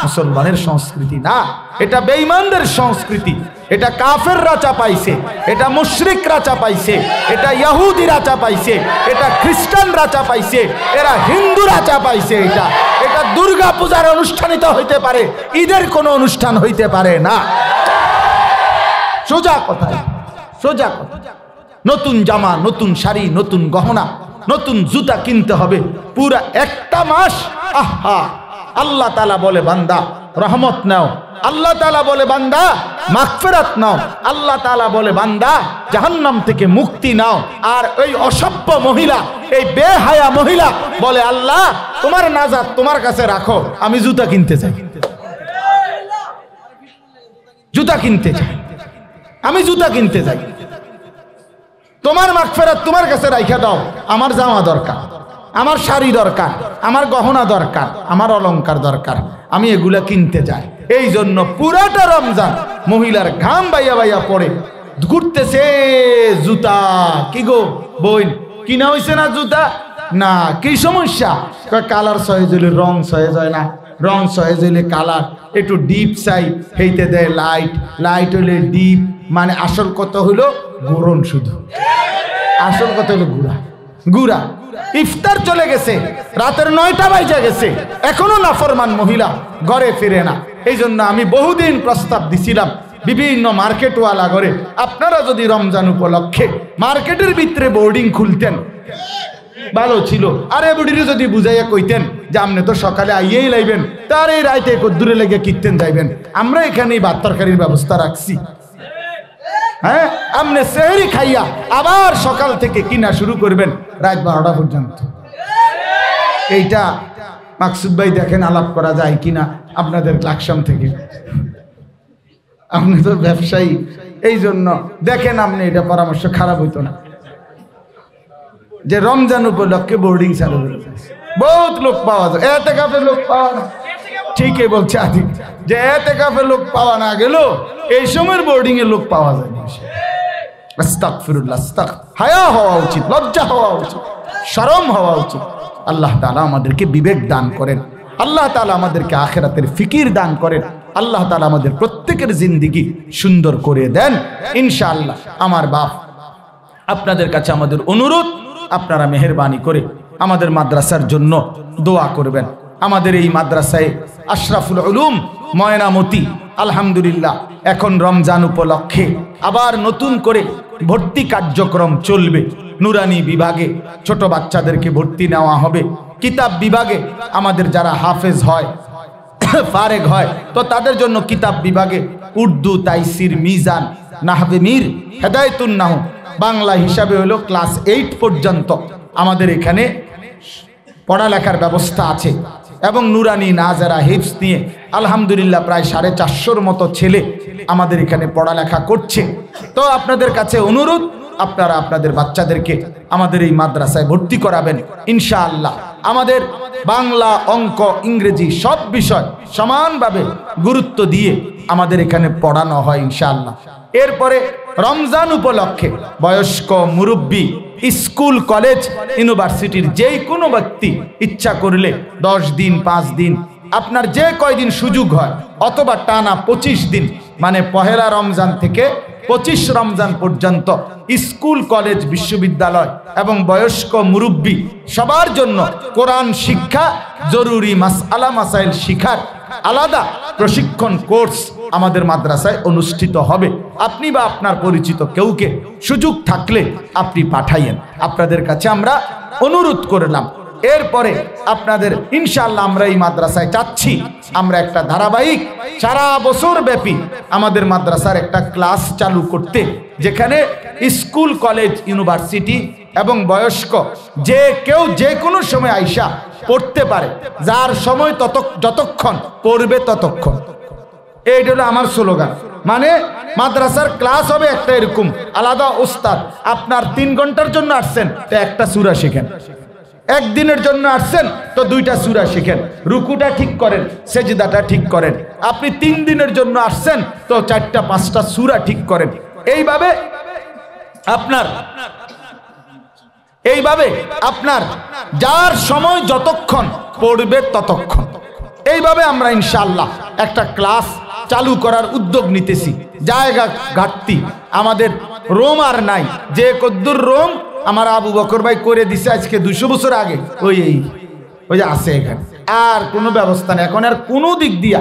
মুসলমানের সংস্কৃতি না, এটা বেঈমানদের সংস্কৃতি। এটা কাফেররা চাপাইছে, এটা মুশরিকরা চাপাইছে, এটা ইহুদিরা চাপাইছে, এটা খ্রিস্টানরা চাপাইছে, এরা হিন্দুরা চাপাইছে। এটা দুর্গা পূজার অনুষ্ঠানিত হইতে পারে, ঈদের কোনো অনুষ্ঠান হইতে পারে না। সোজা কথা, সোজা কথা। নতুন জামা, নতুন শাড়ি, নতুন গহনা, নতুন জুতা কিনতে হবে পুরা একটা মাস। আহা, আল্লাহ তাআলা বলে বান্দা রহমত নাও, আল্লাহ তাআলা বলে বান্দা মাগফিরাত নাও, আল্লাহ তাআলা বলে বান্দা জাহান্নাম থেকে মুক্তি নাও। আর ওই অসভ্য মহিলা, এই বেহায়া মহিলা বলে আল্লাহ তোমার নাজাত তোমার কাছে রাখো, আমি জুতা কিনতে চাই, জুতা কিনতে চাই, আমি জুতা কিনতে চাই, তোমার মাগফিরাত তোমার কাছে রাইখা দাও, আমার জামা দরকার, আমার শাড়ি দরকার, আমার গহনা দরকার, আমার অলংকার দরকার, আমি এগুলা কিনতে যাই। এই জন্য পুরাটা রমজান মহিলার ঘাম বাইয়া বাইয়া পড়ে ঘুরতেছে জুতা। কি গো বোন, কিনা হইছে না জুতা? না, কি সমস্যা? কালার সহেজ হইলে রং সহেজ হয় না, রং সহেজ হইলে কালার, একটু ডিপ চাই হইতে দেয় লাইট, লাইট হইলে ডিপ, মানে আসল কত হইলো গোরন, শুধু আসল কত হইলো গুড়া গুড়া। ইফতার চলে গেছে, রাতের 9টা বাজে গেছে, এখনো নাফরমান মহিলা ঘরে ফিরে না। এই জন্য আমি বহুদিন প্রস্তাব দিছিলাম বিভিন্ন মার্কেটওয়ালা ঘরে, আপনারা যদি রমজান উপলক্ষে মার্কেটের ভিতরে বোর্ডিং খুলতেন ভালো ছিল। আর এ বুড়িরে যদি বুঝাইয়া কইতেন যে আপনি তো সকালে আইয়েই লাইবেন, তার এই রাইতে দূরে লেগে কিনতেন যাইবেন, আমরা এখানেই ভাত তরকারির ব্যবস্থা রাখছি। হ্যাঁ, আপনি সেহরি খাইয়া আবার সকাল থেকে কিনা শুরু করবেন রাত 12টা পর্যন্ত। এইটা মাকসুদ ভাই দেখেন আলাপ করা যায় কিনা আপনাদের লাকসাম থেকে, আপনি তো ব্যবসায়ী, এই জন্য দেখেন আপনি এটা পরামর্শ খারাপ হইতো না যে রমজান উপলক্ষে বোর্ডিং চালু হয়েছে। বহুত লোক পাওয়া যায়, এতেকাফে লোক পাওয়া না, ঠিকই বলছে আদি যে এতেকাফে লোক পাওয়া না গেল এই সময়ের বোর্ডিং এ লোক পাওয়া যায়। আস্তাগফিরুল্লাহ, হায়া হওয়া উচিত, লজ্জা হওয়া উচিত, শরম হওয়া উচিত। আল্লাহ তাআলা আমাদেরকে বিবেক দান করেন, আল্লাহ তাআলা আমাদেরকে আখিরাতের ফিকির দান করেন, আল্লাহ তাআলা আমাদের প্রত্যেকের জিন্দেগি সুন্দর করে দেন ইনশাআল্লাহ। আমার বাপ, আপনাদের কাছে আমাদের অনুরোধ, আপনারা মেহেরবানি করে আমাদের মাদ্রাসার জন্য দোয়া করবেন। আমাদের এই মাদ্রাসায় আশরাফুল উলুম ময়নামতি আলহামদুলিল্লাহ এখন রমজান উপলক্ষে আবার নতুন করে ভর্তি কার্যক্রম চলবে। নুরানি বিভাগে ছোট বাচ্চাদেরকে ভর্তি নেওয়া হবে, কিতাব বিভাগে আমাদের যারা হাফেজ হয় ফারেগ হয় তো তাদের জন্য কিতাব বিভাগে উর্দু, তাইসির, মিজান, নাহবে মির, হেদায়েতুন নাহু, বাংলা হিসাবে হলো ক্লাস 8 পর্যন্ত আমাদের এখানে পড়ালেখার ব্যবস্থা আছে। এবং নুরানি নাজারা হিফজ নিয়ে আলহামদুলিল্লাহ প্রায় 450-র মতো ছেলে আমাদের এখানে পড়ালেখা করছে। তো আপনাদের কাছে অনুরোধ, আপনারা আপনাদের বাচ্চাদেরকে আমাদের এই মাদ্রাসায় ভর্তি করাবেন ইনশাআল্লাহ। আমাদের বাংলা, অঙ্ক, ইংরেজি সব বিষয় সমানভাবে গুরুত্ব দিয়ে আমাদের এখানে পড়ানো হয় ইনশাআল্লাহ। এরপরে রমজান উপলক্ষে বয়স্ক, মুরব্বী, স্কুল, কলেজ, ইউনিভার্সিটির যে কোনো ব্যক্তি ইচ্ছা করলে 10 দিন, 5 দিন, আপনার যে কয়দিন সুযোগ হয়, অথবা টানা 25 দিন, মানে পহেলা রমজান থেকে 25 রমজান পর্যন্ত স্কুল, কলেজ, বিশ্ববিদ্যালয় এবং বয়স্ক, মুরব্বী সবার জন্য কোরআন শিক্ষা, জরুরি মাসআলা মাসাইল শিখার আলাদা প্রশিক্ষণ কোর্স আমাদের মাদ্রাসায় অনুষ্ঠিত হবে। আপনি বা আপনার পরিচিত কেউকে সুযোগ থাকলে আপনি পাঠাইয়েন। আপনাদের কাছে আমরা অনুরোধ করলাম, এরপরে আপনাদের ইনশাআল্লাহ আমরা এই মাদ্রাসায় চাচ্ছি আমরা একটা ধারাবাহিক সারা বছর ব্যাপী আমাদের মাদ্রাসার একটা ক্লাস চালু করতে, যেখানে স্কুল কলেজ ইউনিভার্সিটি এবং বয়স্ক যে কেউ যে কোনো সময় আইসা পড়তে পারে, যার সময় যতক্ষণ পড়বে ততক্ষণ। এইটা হলো আমার স্লোগান। মানে মাদ্রাসার ক্লাস হবে একটা এরকম আলাদা ওস্তাদ, আপনার 3 ঘন্টার জন্য আসছেন তো একটা সূরা শিখেন, একদিনের জন্য আসছেন তো 2টা সূরা শিখেন, রুকুটা ঠিক করেন, সেজদাটা ঠিক করেন। আপনি 3 দিনের জন্য আসছেন তো 4টা 5টা সূরা ঠিক করেন। এইভাবে আপনার যার সময় যতক্ষণ পড়বে ততক্ষণ। এইভাবে আমরা ইনশাআল্লাহ একটা ক্লাস চালু করার উদ্যোগ নিতেছি। জায়গা ঘাটতি আমাদের, রোম আর নাই, যে কদ্দুর রোম আমার আবু বকর ভাই করে দিছে আজকে 200 বছর আগে, ওই যে আছে এখানে, আর কোনো ব্যবস্থা নেই এখন, আর কোনো দিক দিয়া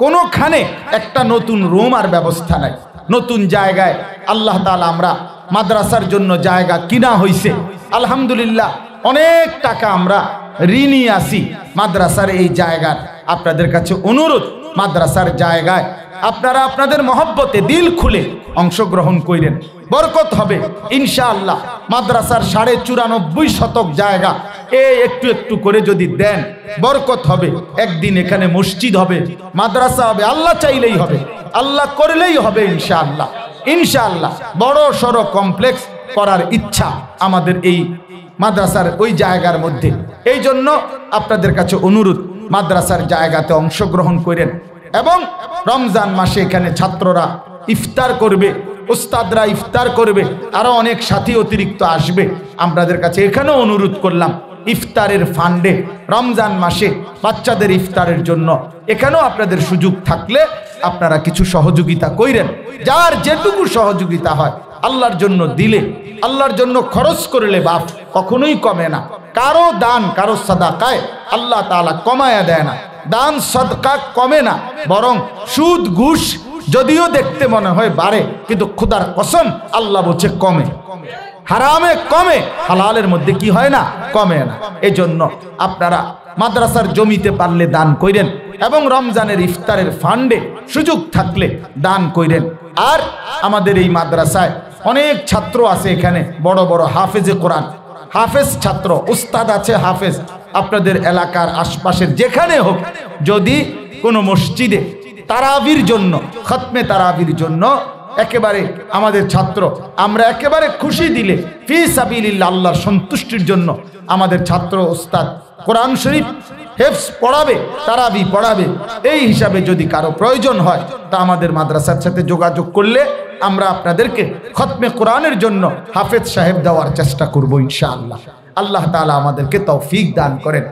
কোনোখানে একটা নতুন রুম আর ব্যবস্থা নাই। নতুন জায়গায় আল্লাহ তাআলা আমরা মাদ্রাসার জন্য জায়গা কিনা হইছে আলহামদুলিল্লাহ, অনেক টাকা আমরা ঋণী আছি মাদ্রাসার এই জায়গার। আপনাদের কাছে অনুরোধ, মাদ্রাসার জায়গায় আপনারা আপনাদের মহব্বতে দিল খুলে অংশগ্রহণ করেন, বরকত হবে ইনশাআল্লাহ। মাদ্রাসার 94.5 শতক জায়গা একটু একটু করে যদি দেন বরকত হবে। একদিন এখানে মসজিদ হবে, মাদ্রাসা হবে, আল্লাহ চাইলেই হবে, আল্লাহ করলেই হবে ইনশাআল্লাহ। ইনশাআল্লাহ বড় সড়ো কমপ্লেক্স করার ইচ্ছা আমাদের এই মাদ্রাসার ওই জায়গার মধ্যে। এই জন্য আপনাদের কাছে অনুরোধ, মাদ্রাসার জায়গাতে অংশগ্রহণ করেন এবং রমজান মাসে এখানে ছাত্ররা ইফতার করবে, উস্তাদরা ইফতার করবে, আরো অনেক সাথী অতিরিক্ত আসবে। আপনাদের কাছে এখানেও অনুরোধ করলাম, ইফতারের ফান্ডে রমজান মাসে বাচ্চাদের ইফতারের জন্য এখানেও আপনাদের সুযোগ থাকলে আপনারা কিছু সহযোগিতা কইরেন। যার যেটুকু সহযোগিতা হয় আল্লাহর জন্য দিলে, আল্লাহর জন্য খরচ করলে বাপ কখনোই কমে না। কারো দান কারো সাদাকায় আল্লাহ তাআলা কমায়া দেয় না, দান সদকা কমে না, বরং সুদ ঘুষ যদিও দেখতে মনে হয় বাড়ে, কিন্তু খোদার কসম আল্লাহ বলছে কমে। হারামে কমে, হালালের মধ্যে কি হয় না, কমে না। এজন্য আপনারা মাদ্রাসার জমিতে পারলে দান কইরেন এবং রমজানের ইফতারের ফান্ডে সুযোগ থাকলে দান কইরেন। আর আমাদের এই মাদ্রাসায় অনেক ছাত্র আছে, এখানে বড় বড় হাফেজে কোরআন, হাফেজ ছাত্র, উস্তাদ আছে হাফেজ। আপনাদের এলাকার আশপাশের যেখানে হোক, যদি কোনো মসজিদে তারাবির জন্য, খতমে তারাবির জন্য একেবারে আমাদের ছাত্র, আমরা একেবারে খুশি দিলে ফি সাবিলিল্লাহ, আল্লাহর সন্তুষ্টির জন্য আমাদের ছাত্র উস্তাদ কোরআন শরীফ হেফজ পড়াবে, তারাবি পড়াবে, এই হিসাবে যদি কারো প্রয়োজন হয় তা আমাদের মাদ্রাসার সাথে যোগাযোগ করলে আমরা আপনাদেরকে খতমে কোরআনের জন্য হাফেজ সাহেব দেওয়ার চেষ্টা করব ইনশাআল্লাহ। আল্লাহ তাআলা আমাদেরকে তৌফিক দান করেন।